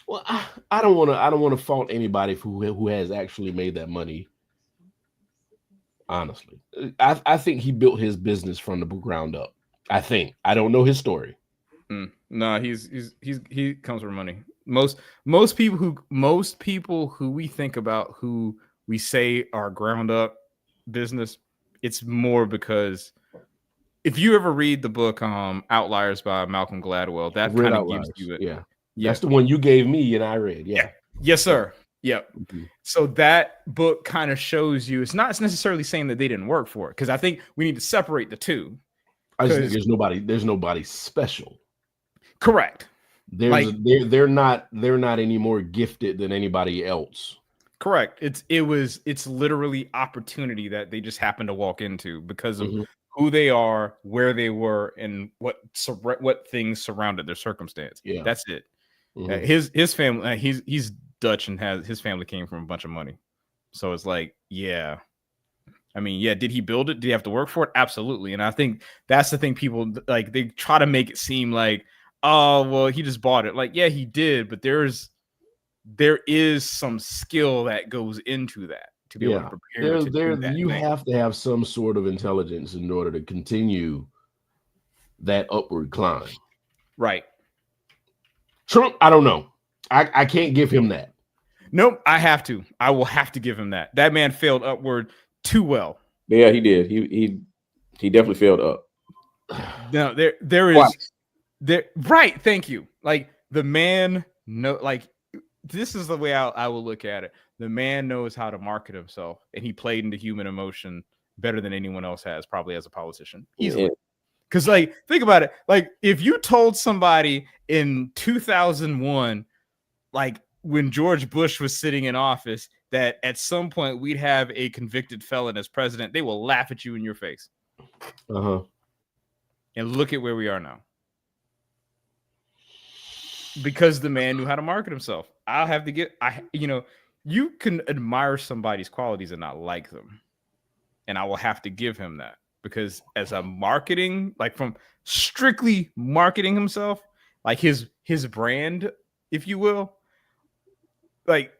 Well, I don't want to fault anybody who has actually made that money. Honestly, I think he built his business from the ground up. I don't know his story. No, he comes from money. Most people who we think about, who we say are ground up business, it's more because if you ever read the book Outliers by Malcolm Gladwell, that kind of gives you it. Yeah. That's the one you gave me and I read. Yeah. Yes, sir. Yep. So that book kind of shows you, it's not necessarily saying that they didn't work for it, because I think we need to separate the two. I just think there's nobody special. Correct. They're not any more gifted than anybody else. Correct. It's literally opportunity that they just happened to walk into because of who they are, where they were, and what things surrounded their circumstance. Yeah, that's it. His family, he's Dutch, and his family came from a bunch of money. So it's like, yeah. I mean, yeah, did he build it? Did he have to work for it? Absolutely. And I think that's the thing, people like, they try to make it seem like, oh, well, he just bought it. Like, yeah, he did, but there is some skill that goes into that to be able to prepare. You have to have some sort of intelligence in order to continue that upward climb. Right. Trump, I don't know. I can't give him that. Nope, I will have to give him that. That man failed upward too well. Yeah, he did. He definitely failed up. No, there is there. Right. Thank you. Like, the man, this is the way I will look at it. The man knows how to market himself, and he played into human emotion better than anyone else has, probably as a politician, easily. Because, think about it. Like, if you told somebody in 2001 like when George Bush was sitting in office, that at some point we'd have a convicted felon as president. They will laugh at you in your face. And look at where we are now. Because the man knew how to market himself. I'll have to you can admire somebody's qualities and not like them. And I will have to give him that. Because as a marketing, like from strictly marketing himself, like his brand, if you will, like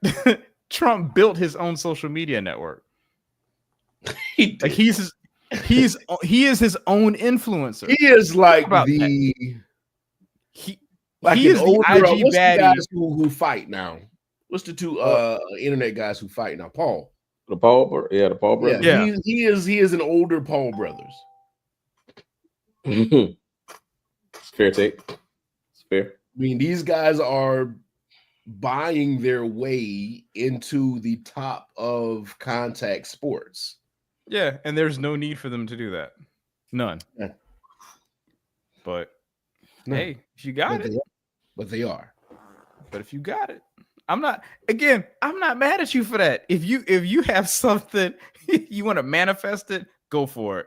Trump built his own social media network. He is his own influencer. He is like he is the IG baddie. Guys who fight now. What's the two internet guys who fight now? Paul. The Paul brothers. Yeah. He is an older Paul brothers. Fair take. It's fair. I mean, these guys are buying their way into the top of contact sports. Yeah, and there's no need for them to do that. None. Yeah. But hey, if you got it. But they are. But if you got it, I'm not mad at you for that. If you have something you want to manifest it, go for it.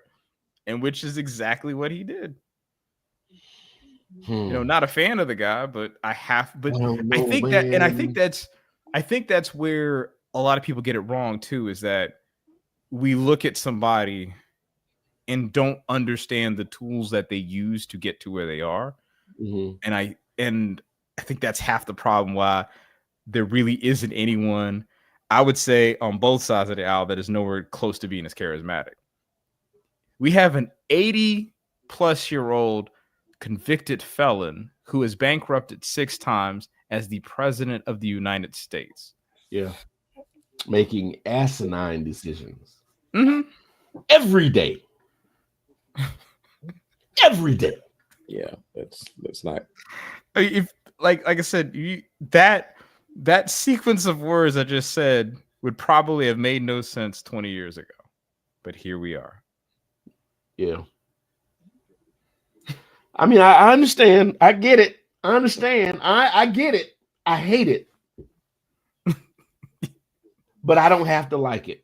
And which is exactly what he did. Not a fan of the guy, but I think that's where a lot of people get it wrong too, is that we look at somebody and don't understand the tools that they use to get to where they are. And I think that's half the problem why there really isn't anyone, I would say, on both sides of the aisle that is nowhere close to being as charismatic. We have an 80-plus-year-old convicted felon who is bankrupted 6 times as the president of the United States. Yeah. Making asinine decisions. Every day. Every day. Yeah, that's not. If like I said, that sequence of words I just said would probably have made no sense 20 years ago. But here we are. Yeah. I mean, I understand. I get it. I understand. I get it. I hate it. But I don't have to like it.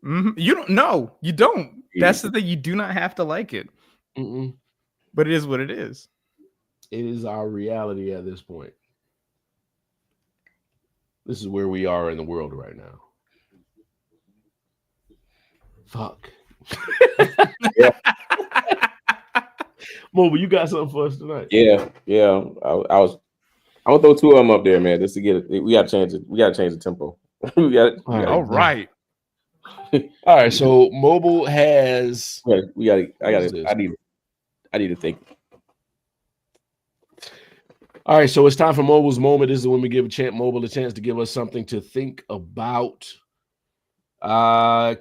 You don't. No, you don't. That's the thing. You do not have to like it. But it is what it is. It is our reality at this point. This is where we are in the world right now. Fuck. Mobile, you got something for us tonight? Yeah. I'm gonna throw 2 of them up there, man, just to get it. We gotta change it. We gotta change the tempo. All right. All right. So Mobile has. I need to think. All right, so it's time for Mobile's moment. This is when we give Mobile a chance to give us something to think about.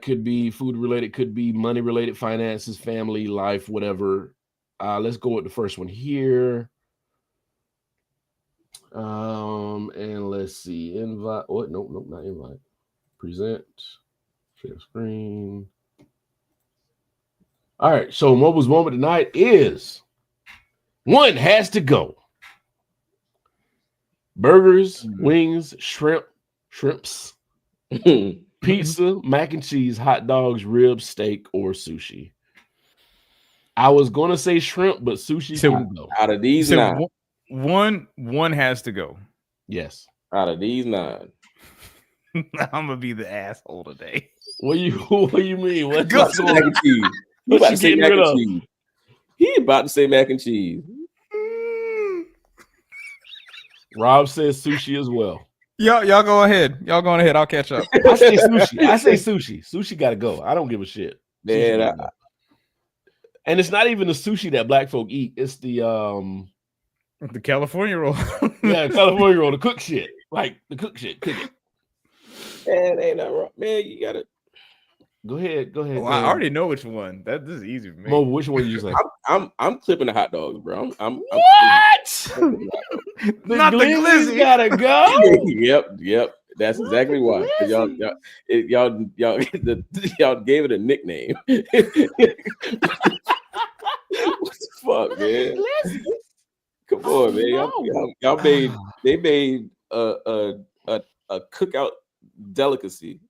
Could be food related, could be money related, finances, family, life, whatever. Let's go with the first one here. And let's see. Invite. Oh, nope, not invite. Present. Share screen. All right, so Mobile's moment tonight is one has to go. Burgers, wings, shrimps, pizza, mac and cheese, hot dogs, ribs, steak, or sushi. I was gonna say shrimp, but sushi can go. Out of these 9, one has to go. Yes. Out of these 9, I'm gonna be the asshole today. What you mean? What mac and cheese? He about to say mac and cheese. He about to say mac and cheese. Rob says sushi as well. Y'all go ahead. I'll catch up. I say sushi. Sushi gotta go. I don't give a shit. Man, and it's not even the sushi that black folk eat. It's the California roll. Yeah, California roll, the cook shit. Like the cook shit. Cook it. Man, ain't nothing wrong. Man, you gotta go ahead. I already know which one. This is easy for me. Mo, which one you say? I'm clipping the hot dogs, bro. What? Not the glizzy. Gotta go. Yep. That's exactly why. Y'all gave it a nickname. What the fuck, man? Come on, man. They made a cookout delicacy.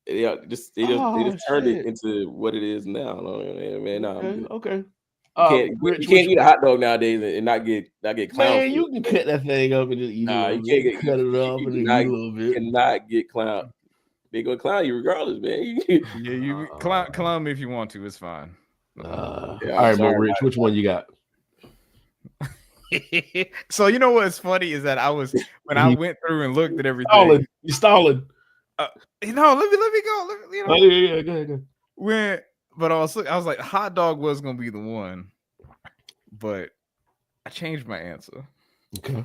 Yeah, they just turned it into what it is now. Man, Okay. You can't eat a hot dog nowadays and not get clown. Man, you can cut that thing up and just eat Nah, it. you can't Cut it up and eat a little bit. Cannot get clown. They gonna clown you regardless, man. Yeah, you clown me if you want to. It's fine. All right, man, Rich, which one you got? So you know what's funny is that I went through and looked at everything. You stalling. Let me go. Oh, yeah, go ahead. But I was like, hot dog was gonna be the one, but I changed my answer. Okay.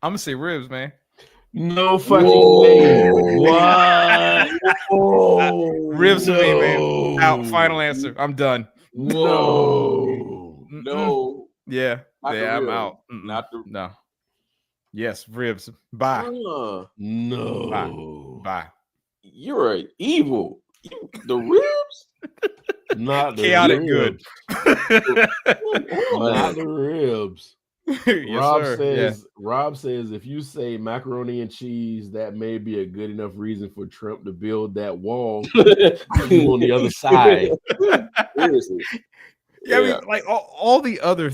I'm gonna say ribs, man. No fucking way. What? Ribs for me, man. Out. Final answer. I'm done. No. Yeah. I'm out. No. Yes, ribs. Bye. No. Bye. You're evil. The ribs? Not the chaotic ribs. Good. Not the ribs. Yes, Rob says if you say macaroni and cheese, that may be a good enough reason for Trump to build that wall on the other side. Seriously. Yeah, I mean, like all the other,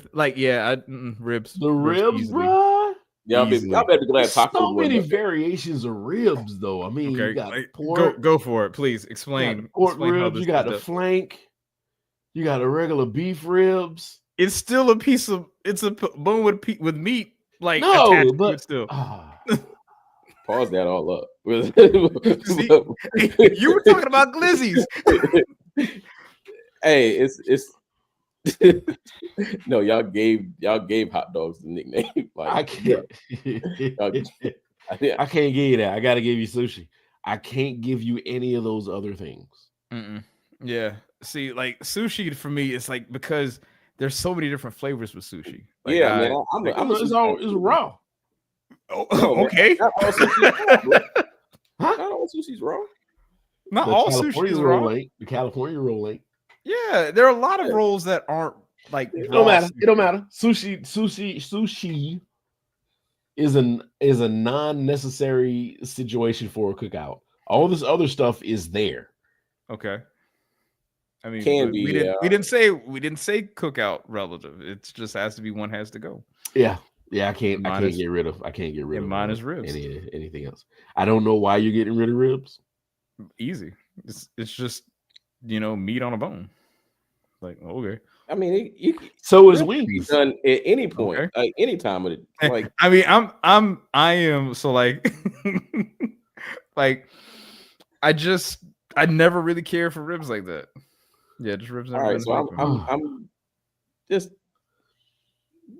ribs. The ribs, bro. Y'all better be glad Taco. So many variations of ribs, though. I mean, you got pork. Go for it, please. Explain. Pork ribs. You got the flank. You got the regular beef ribs. It's still it's a bone with meat. Like no, but still. Pause that all up. See, you were talking about glizzies. Hey, it's no, y'all gave hot dogs the nickname. Like, I can't. I can't give you that. I gotta give you sushi. I can't give you any of those other things. Yeah. See, like sushi for me, it's like because there's so many different flavors with sushi. Like, man. It's raw. Oh, okay. Not all sushi. Not all sushi's raw. Not all sushi is raw. The California roll ain't. Yeah, there are a lot of rolls that aren't like. It don't matter. Sushi is a non-necessary situation for a cookout. All this other stuff is there. Okay. I mean, we didn't say cookout relative. It just has to be one has to go. Yeah. I can't get rid of. Mine is ribs. Anything else? I don't know why you're getting rid of ribs. Easy. It's just meat on a bone. Like, okay. I mean, so is wings done at any point, like any time of it. Like, I mean, I am so like, like, I never really cared for ribs like that. Yeah, just ribs. All right, so I'm just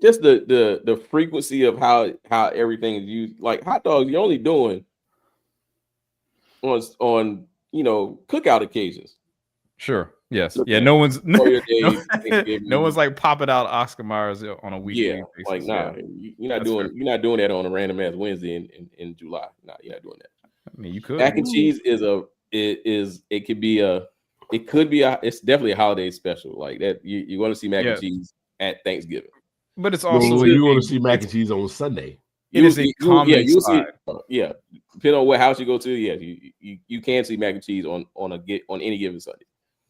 the frequency of how everything is used. Like hot dogs, you're only doing on cookout occasions. Sure. Yes. Yeah. No one's like popping out Oscar Myers on a weekly basis. Like you're not doing that on a random ass Wednesday in July. Nah, you're not doing that. I mean, you could. Mac and cheese it's definitely a holiday special like that. You want to see mac and cheese at Thanksgiving, but it's also you want to see mac and cheese on Sunday. It is a common side. Depending on what house you go to, you can see mac and cheese on any given Sunday.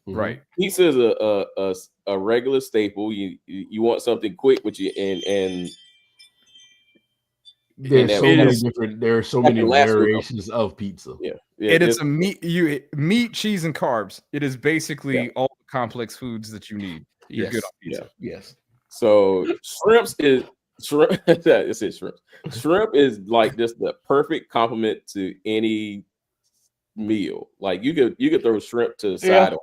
Right. Pizza is a regular staple. You want something quick, which and there are so many variations of pizza. Yeah. It's a meat, cheese, and carbs. It is basically all the complex foods that you need. You're good on pizza. Yes. So shrimp. It says shrimp. Shrimp is like just the perfect complement to any meal. Like you could throw shrimp to the side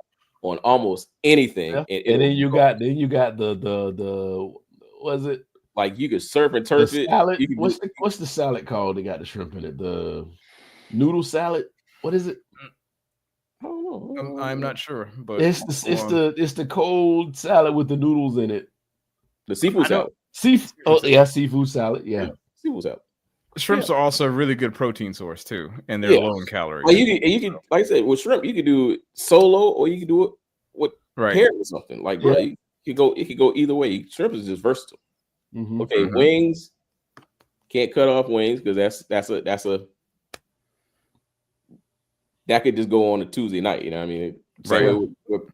on almost anything. And then you got the what is it? Like you could surf and turf it. Salad. What's the salad called? They got the shrimp in it. The noodle salad. What is it? I don't know. I'm not sure, but it's the cold salad with the noodles in it. The seafood salad. Seafood salad. Yeah. Seafood salad. Shrimps are also a really good protein source too, and they're low in calories. Like you can, like I said, with shrimp, you can do it solo or you can do it with paired with something. Like, bro, it could go either way. Shrimp is just versatile. Okay, wings can't cut off wings because that's a that could just go on a Tuesday night. You know what I mean?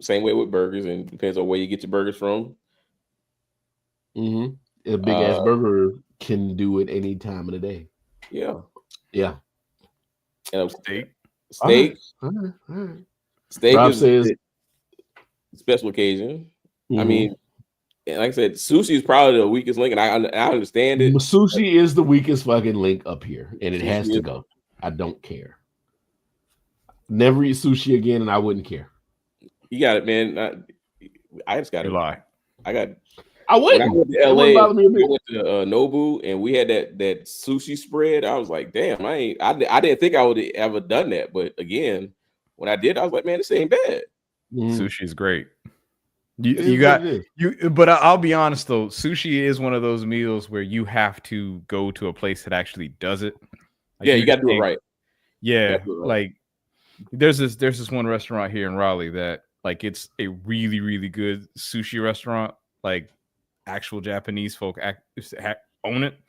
Same way with burgers, and depends on where you get your burgers from. A big ass burger can do it any time of the day. Yeah. And steak. All right. Steak Rob is says special occasion. I mean, like I said, sushi is probably the weakest link, and I understand it. Sushi is the weakest fucking link up here, and it has to go. I don't care. Never eat sushi again, and I wouldn't care. You got it, man. I just got to lie. I wouldn't. When I went to LA, I went to Nobu, and we had that sushi spread. I was like, damn, I didn't think I would have ever done that, but again, when I did, I was like, man, this ain't bad. Sushi is great. But I'll be honest though, sushi is one of those meals where you have to go to a place that actually does it. Like, you got to do it right. Yeah, like there's this one restaurant here in Raleigh that like it's a really, really good sushi restaurant. Like actual Japanese folk own it,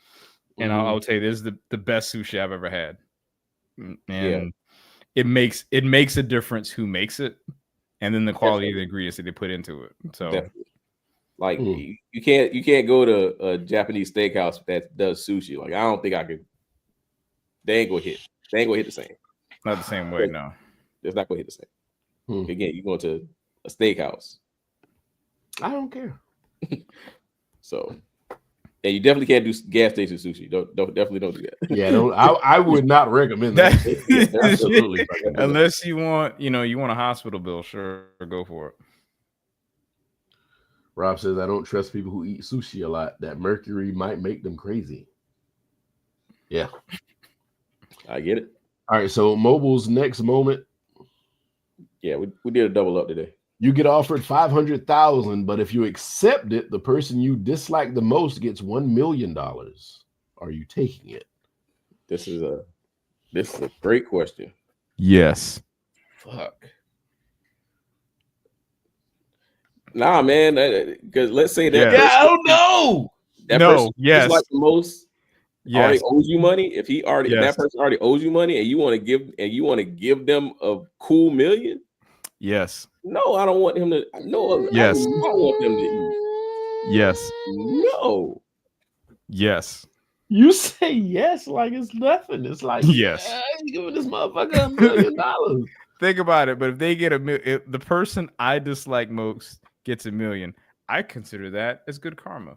and I'll tell you, this is the best sushi I've ever had. And it makes a difference who makes it, and then the quality of the ingredients that they put into it. So, like you can't go to a Japanese steakhouse that does sushi. Like I don't think I could. They ain't gonna hit the same. Not the same way, no. It's not gonna hit the same. Again, you're going to a steakhouse. I don't care. So, and you definitely can't do gas station sushi. Definitely don't do that. Yeah, I would not recommend that. Absolutely. Unless you want a hospital bill, sure, go for it. Rob says, I don't trust people who eat sushi a lot. That mercury might make them crazy. Yeah. I get it. All right, so Mobile's next moment. Yeah, we did a double up today. You get offered $500,000, but if you accept it, the person you dislike the most gets $1 million. Are you taking it? This is a great question. Yes. Fuck. Nah, man. Because let's say that. Yeah, I don't know. That person yes. Like the most. Already owes you money. If that person already owes you money, and you want to give them a cool million. Yes. No, I don't want him to. No. Yes. I don't want them to eat. Yes. No. Yes. You say yes like it's nothing. It's like yes. You giving this motherfucker $1 million. Think about it. But if they get if the person I dislike most gets $1 million, I consider that as good karma.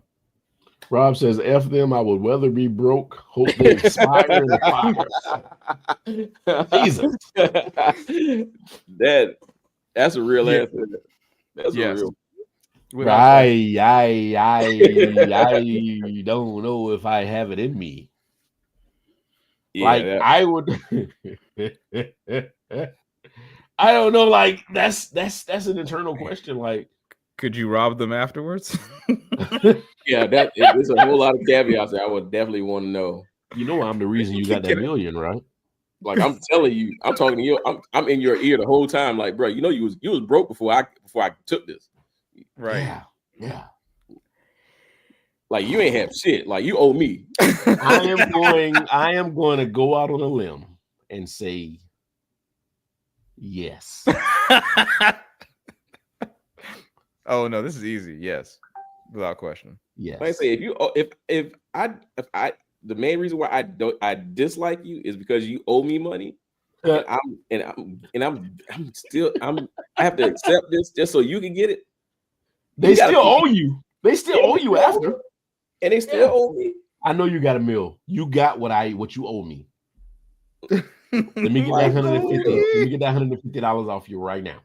Rob says, F them, I would rather be broke, hope they expire in the fire. Jesus. That's a real answer. That's a real. I don't know if I have it in me. Yeah, I would I don't know, like that's an internal question. Like, could you rob them afterwards? Yeah, there's a whole lot of caveats that I would definitely want to know. You know, I'm the reason you got that $1 million, right? Like I'm telling you, I'm talking to you. I'm in your ear the whole time. Like, bro, you know, you was broke before I took this. Right? Yeah. Like you ain't have shit. Like you owe me. I am going to go out on a limb and say yes. Oh no, this is easy. Yes, without question. Yes. Like I say, if I the main reason why I dislike you is because you owe me money, and I'm still I have to accept this just so you can get it. They still owe you. They still owe you after, and they still owe me. I know you got $1 million. You got what you owe me. Let me get that $150. Let me get that $150 off you right now.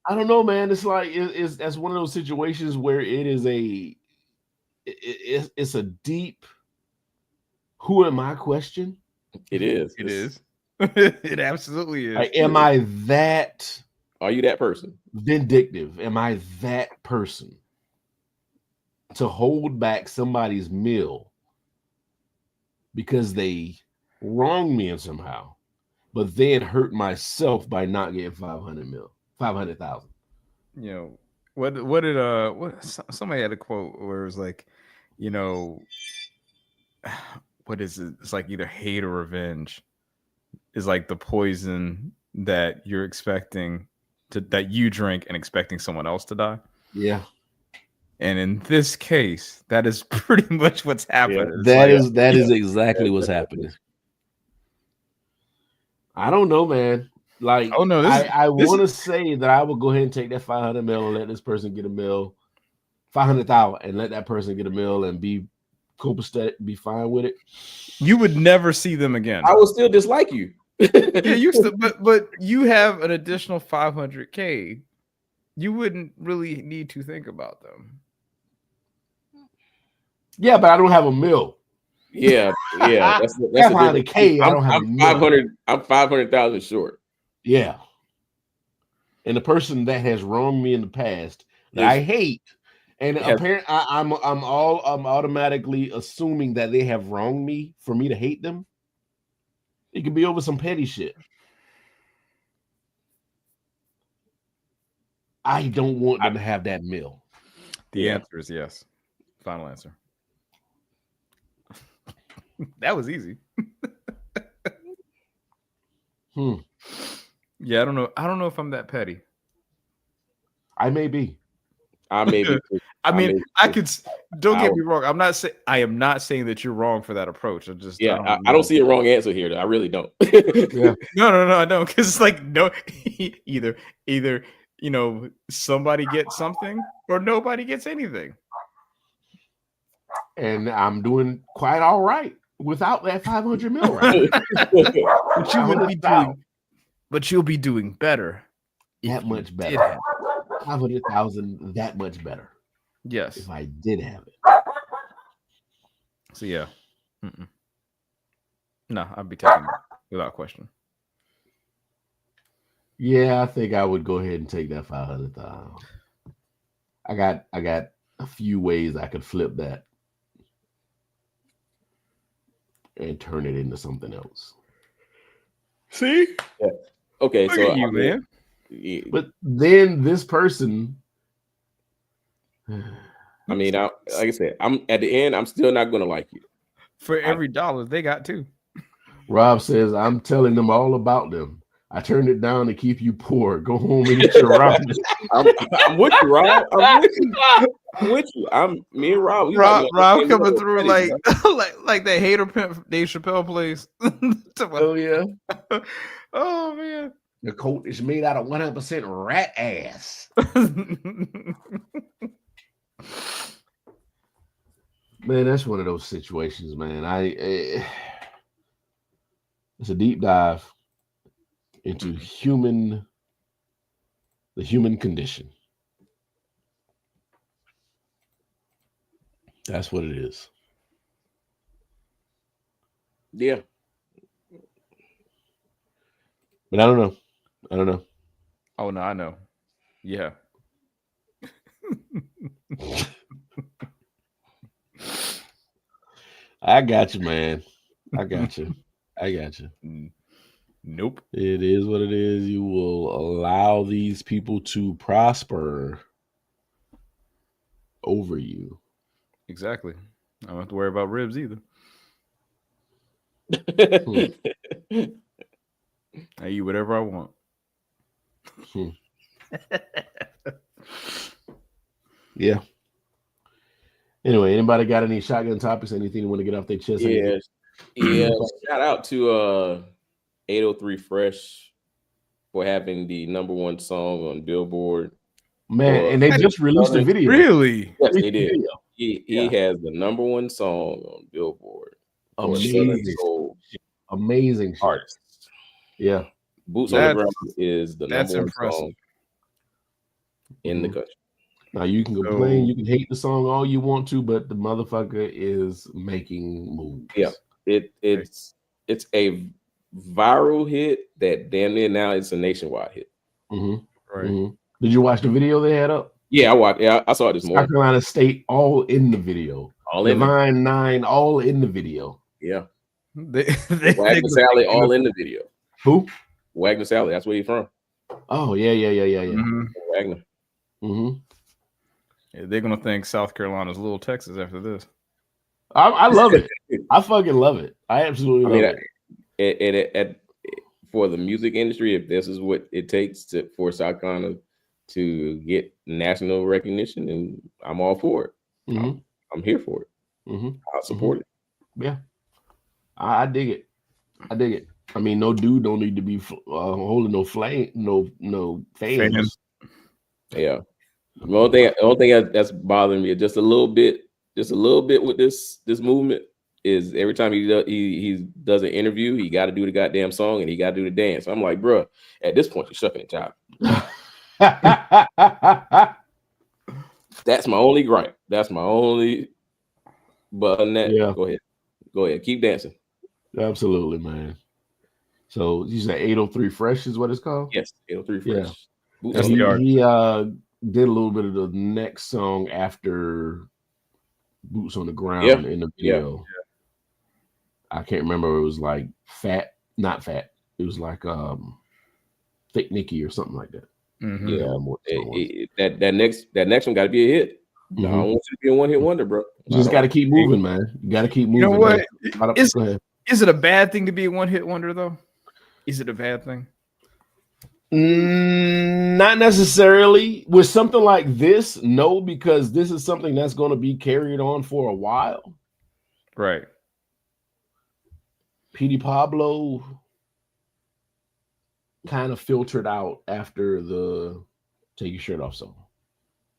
I don't know, man. It's like that's one of those situations where it's a deep who am I question. It is. It absolutely is. Like, am I that? Are you that person? Vindictive? Am I that person to hold back somebody's meal because they wronged me in somehow, but then hurt myself by not getting 500,000? You know, What somebody had a quote where it was like, you know, what is it? It's like either hate or revenge is like the poison that you're expecting that you drink and expecting someone else to die. Yeah. And in this case, that is pretty much what's happening. That is exactly what's happening. I don't know, man. Like, oh no, I want to say that I would go ahead and take that 500 mil and let this person get a mil, 500,000, and let that person get a mil and be copacetic, be fine with it. You would never see them again. I would still dislike you. Yeah, you still, but you have an additional 500K. You wouldn't really need to think about them. Yeah, but I don't have a mil. Yeah. That's 500K. I don't have I'm 500. I'm 500,000 short. Yeah. And the person that has wronged me in the past that I hate, and apparently I'm automatically assuming that they have wronged me for me to hate them. It could be over some petty shit. I don't want them to have that mil. The answer is yes. Final answer. That was easy. Yeah, I don't know. I don't know if I'm that petty. I may be. I may be. I could. Don't get me wrong. I am not saying that you're wrong for that approach. I don't see a wrong answer here. I really don't. Yeah. No, I don't. Because it's like no, either you know somebody gets something or nobody gets anything. And I'm doing quite all right without that 500 mil. Right? But you'll be doing better. That much better. 500,000. That much better. Yes. If I did have it. So yeah. No, I'd be taking it without question. Yeah, I think I would go ahead and take that 500,000. I got a few ways I could flip that and turn it into something else. See? Yeah. Okay, Look so at you, man. But then this person, I mean, like I said, I'm at the end. I'm still not gonna like you. For every dollar they got too. Rob says, I'm telling them all about them. I turned it down to keep you poor. Go home and eat your ramen. I'm with you, Rob. I'm with you. Me and Rob. Rob coming through like the hater pimp Dave Chappelle plays. Oh yeah. Oh man. The coat is made out of 100% rat ass. Man, that's one of those situations, man. It's a deep dive into the human condition. That's what it is. Yeah. But I don't know. Oh no, I know. Yeah. I got you, man. I got you. Nope. It is what it is. You will allow these people to prosper over you. Exactly. I don't have to worry about ribs either. I eat whatever I want. Yeah. Anyway, anybody got any shotgun topics? Anything you want to get off their chest? Yeah. Shout out to 803 Fresh for having the #1 song on Billboard. Man, and they just released a video. Really? Yes, they did. He has the #1 song on Billboard. Amazing artist. Yeah. Boots on the Ground is the #1 song in the country. Now you can complain, you can hate the song all you want to, but the motherfucker is making moves. Yeah, it's a viral hit that damn near now it's a nationwide hit. Right. Mm-hmm. Did you watch the video they had up? Yeah, I watched. Yeah, I saw it this morning. South Carolina State all in the video. Divine 9 all in the video. Yeah. Wagner Sally all in the video. Who? Wagner Sally. That's where he's from. Oh yeah. Mm-hmm. Wagner. Mm-hmm. Yeah, they're gonna think South Carolina's Little Texas after this. I love it. I fucking love it. I absolutely love it. For the music industry, if this is what it takes for South Carolina to get national recognition, and I'm all for it. Mm-hmm. I'm here for it. Mm-hmm. I'll support it. Yeah, I dig it. I dig it. I mean, no dude don't need to be holding no flame, no fans. Yeah. The only thing that's bothering me just a little bit with this movement is every time he does an interview, he got to do the goddamn song and he got to do the dance. I'm like, bro, at this point, you're shucking it, child. That's my only gripe. That's my only. But other than that, yeah. Go ahead, keep dancing. Absolutely, man. So you said 803 Fresh is what it's called? Yes, 803 Fresh. Yeah. That's he did a little bit of the next song after Boots on the Ground in the video. Yeah. I can't remember. It was like not Fat. It was like Thick Nicky or something like that. Mm-hmm. Yeah, that next one got to be a hit. Mm-hmm. I don't want you to be a one-hit wonder, bro. Just got to keep moving, man. You got to keep moving. You know what? Is it a bad thing to be a one-hit wonder, though? Is it a bad thing? Not necessarily. With something like this, no, because this is something that's going to be carried on for a while. Right. Petey Pablo kind of filtered out after the Take Your Shirt Off song.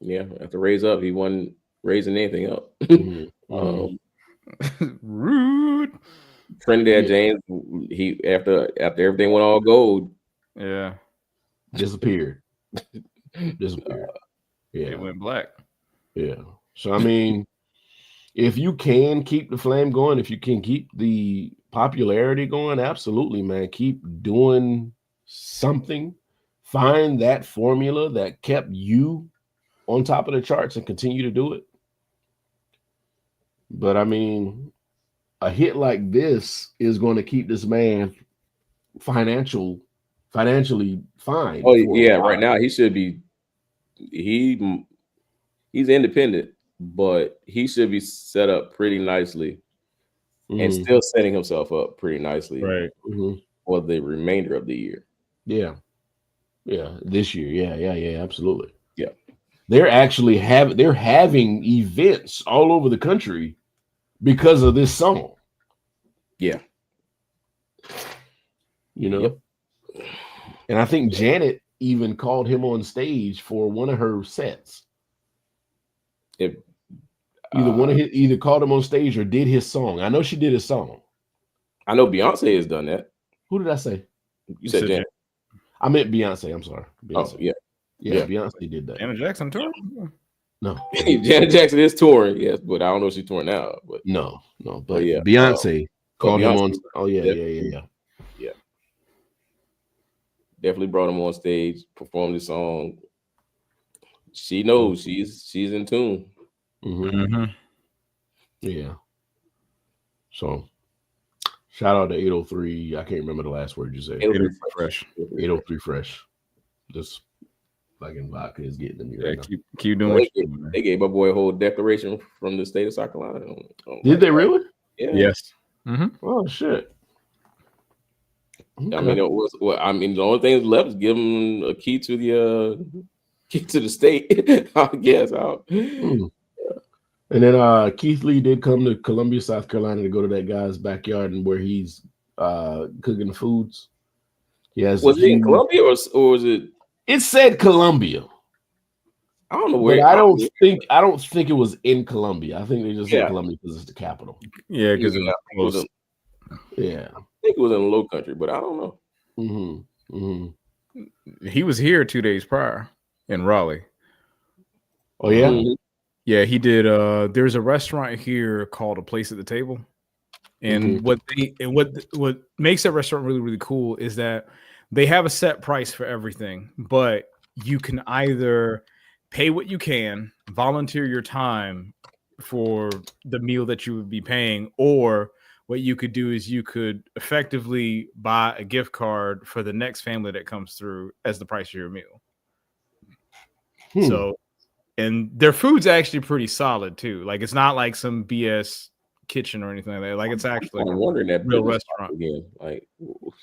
Yeah, after Raise Up, he wasn't raising anything up. Rude. Trinidad James, he after everything went all gold. Yeah. Disappeared. Yeah. It went black. Yeah. So I mean, if you can keep the flame going, if you can keep the popularity going, absolutely, man. Keep doing something. Find that formula that kept you on top of the charts and continue to do it. But I mean, a hit like this is going to keep this man financially fine. Oh yeah, right now he should be. He's independent, but he should be set up pretty nicely, and still setting himself up pretty nicely, right, for the remainder of the year. Yeah, this year, yeah, absolutely. Yeah, they're actually having events all over the country because of this song. Yeah, you know. Yep. And I think Janet even called him on stage for one of her sets. Either called him on stage or did his song. I know she did his song. I know Beyonce has done that. Who did I say? You said Janet. I meant Beyonce. I'm sorry. Beyonce. Oh yeah. Beyonce did that. Janet Jackson touring? No. Janet Jackson is touring, yes, but I don't know if she's touring now. But no. But yeah, Beyonce called him on. Oh yeah. Definitely brought him on stage, performed the song. She knows she's in tune. Yeah. So shout out to 803. I can't remember the last word you said. 803 Fresh. 803 Fresh. Just fucking vodka is getting to me right now. Keep doing what you're doing. They gave my boy a whole declaration from the state of South Carolina. Did they really? Yeah. Yes. Oh shit. Okay. I mean, the only thing left is give him a key to the state. I guess. And then Keith Lee did come to Columbia, South Carolina, to go to that guy's backyard and where he's cooking the foods. Was it in Columbia or was it? It said Columbia. I don't know where. But I don't think it was in Columbia. I think they just said Columbia because it's the capital. Yeah, because yeah. I think it was in the Low Country, but I don't know. He was here 2 days prior in Raleigh. Oh yeah. Yeah, he did. There's a restaurant here called A Place at the Table, and what makes that restaurant really, really cool is that they have a set price for everything, but you can either pay what you can, volunteer your time for the meal that you would be paying, or what you could do is you could effectively buy a gift card for the next family that comes through as the price of your meal. So and their food's actually pretty solid too. Like it's not like some BS kitchen or anything like that. Like it's actually I'm wondering that real restaurant again. Like,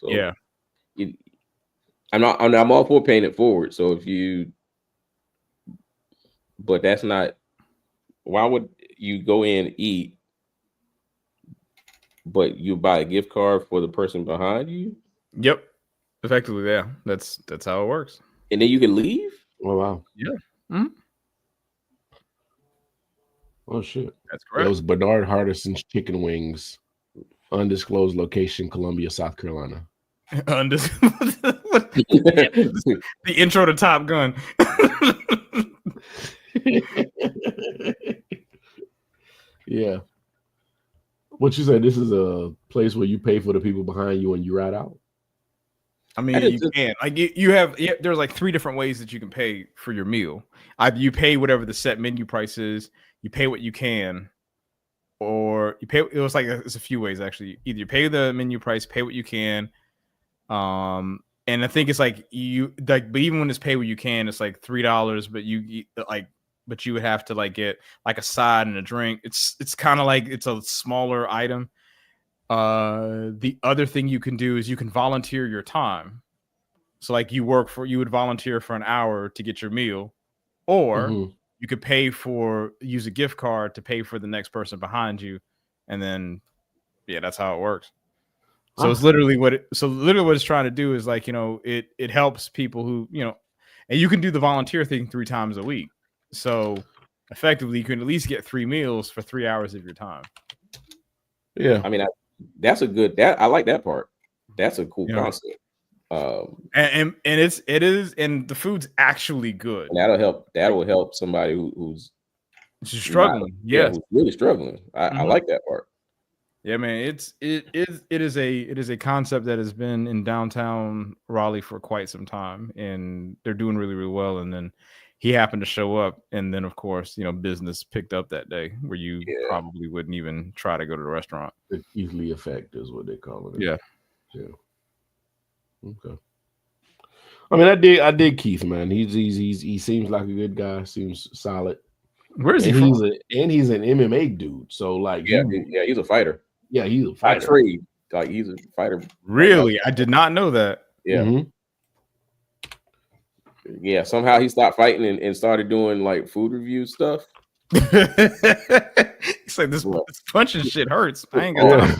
so yeah. I'm all for paying it forward. So if you, but that's not. Why would you go in and eat, but you buy a gift card for the person behind you? Yep. Effectively, yeah. That's how it works. And then you can leave? Oh wow. Yeah. Mm-hmm. Oh shit. That's correct. Those Bernard Hardison's chicken wings, undisclosed location, Columbia, South Carolina. The intro to Top Gun. Yeah. What you said? This is a place where you pay for the people behind you and you ride out. I mean, you can like you have. There's like 3 different ways that you can pay for your meal. Either you pay whatever the set menu price is, you pay what you can, or you pay. It was like it's a few ways actually. Either you pay the menu price, pay what you can, and I think it's like you like. But even when it's pay what you can, it's like $3. But but you would have to like get like a side and a drink. It's kind of like it's a smaller item. The other thing you can do is you can volunteer your time. So like you would volunteer for an hour to get your meal, or you could use a gift card to pay for the next person behind you. And then, yeah, that's how it works. So it's literally what it's trying to do is like, it helps people who, and you can do the volunteer thing 3 times a week. So effectively you can at least get 3 meals for 3 hours of your time. Yeah. I mean, that's a good, I like that part. That's a cool concept. And it is, and the food's actually good. And that'll help somebody who's struggling. Who's really struggling. I like that part. Yeah, man, it is a concept that has been in downtown Raleigh for quite some time, and they're doing really, really well. And then he happened to show up, and then of course, business picked up that day where you probably wouldn't even try to go to the restaurant. The easily effect is what they call it. Yeah. Okay. I mean, I did Keith, man. He seems like a good guy. Seems solid. Where is he from? He's an MMA dude. So like, he's a fighter. Yeah, he's a fighter. Trade. Like he's a fighter. Really, I did not know that. Yeah. Yeah. Somehow he stopped fighting and started doing like food review stuff. He's like this punching shit hurts. I ain't gonna.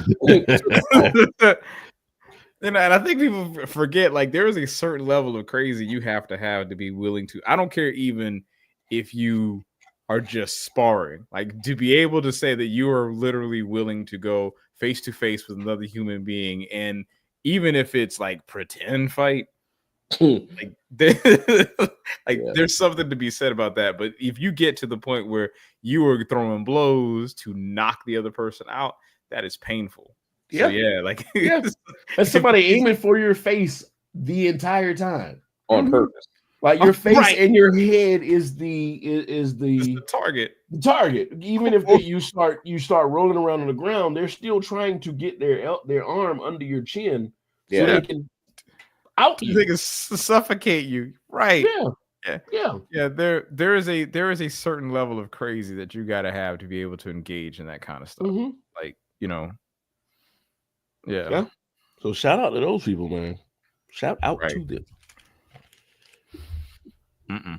And I think people forget, like, there is a certain level of crazy you have to be willing to. I don't care even if you are just sparring, like to be able to say that you are literally willing to go face to face with another human being, and even if it's like pretend fight, like there's something to be said about that. But if you get to the point where you are throwing blows to knock the other person out, that is painful. So, that's somebody aiming for your face the entire time on purpose. Like your face and your head is the target. The target. Even if you start rolling around on the ground, they're still trying to get their arm under your chin so they can they can suffocate you. Right. Yeah. There is a certain level of crazy that you got to have to be able to engage in that kind of stuff. Like, Yeah. So shout out to those people, man. Shout out to them.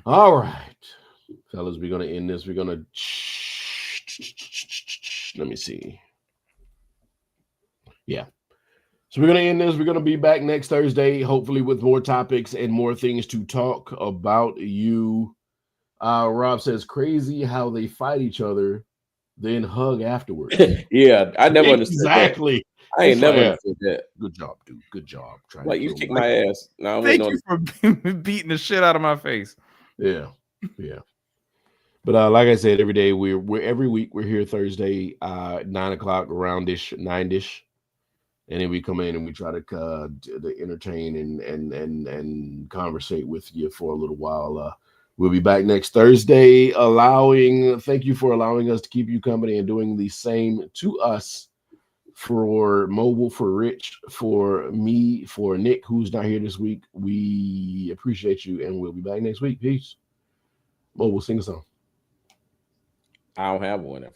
All right, fellas, we're gonna end this. We're gonna let me see. Yeah. So we're gonna end this. We're gonna be back next Thursday, hopefully with more topics and more things to talk about. Rob says crazy how they fight each other, then hug afterwards. Yeah, I never understood exactly. I ain't never understood that. Good job, dude. Good job. Like you kicked my ass. Now thank you for beating the shit out of my face. Yeah. But like I said, every day we're every week we're here Thursday, 9:00 around-ish, 9-ish, and then we come in and we try to entertain and conversate with you for a little while. We'll be back next Thursday. Thank you for allowing us to keep you company and doing the same to us. For Mobile, for Rich, for me, for Nick, who's not here this week, we appreciate you, and we'll be back next week. Peace. Mobile, sing a song. I don't have one.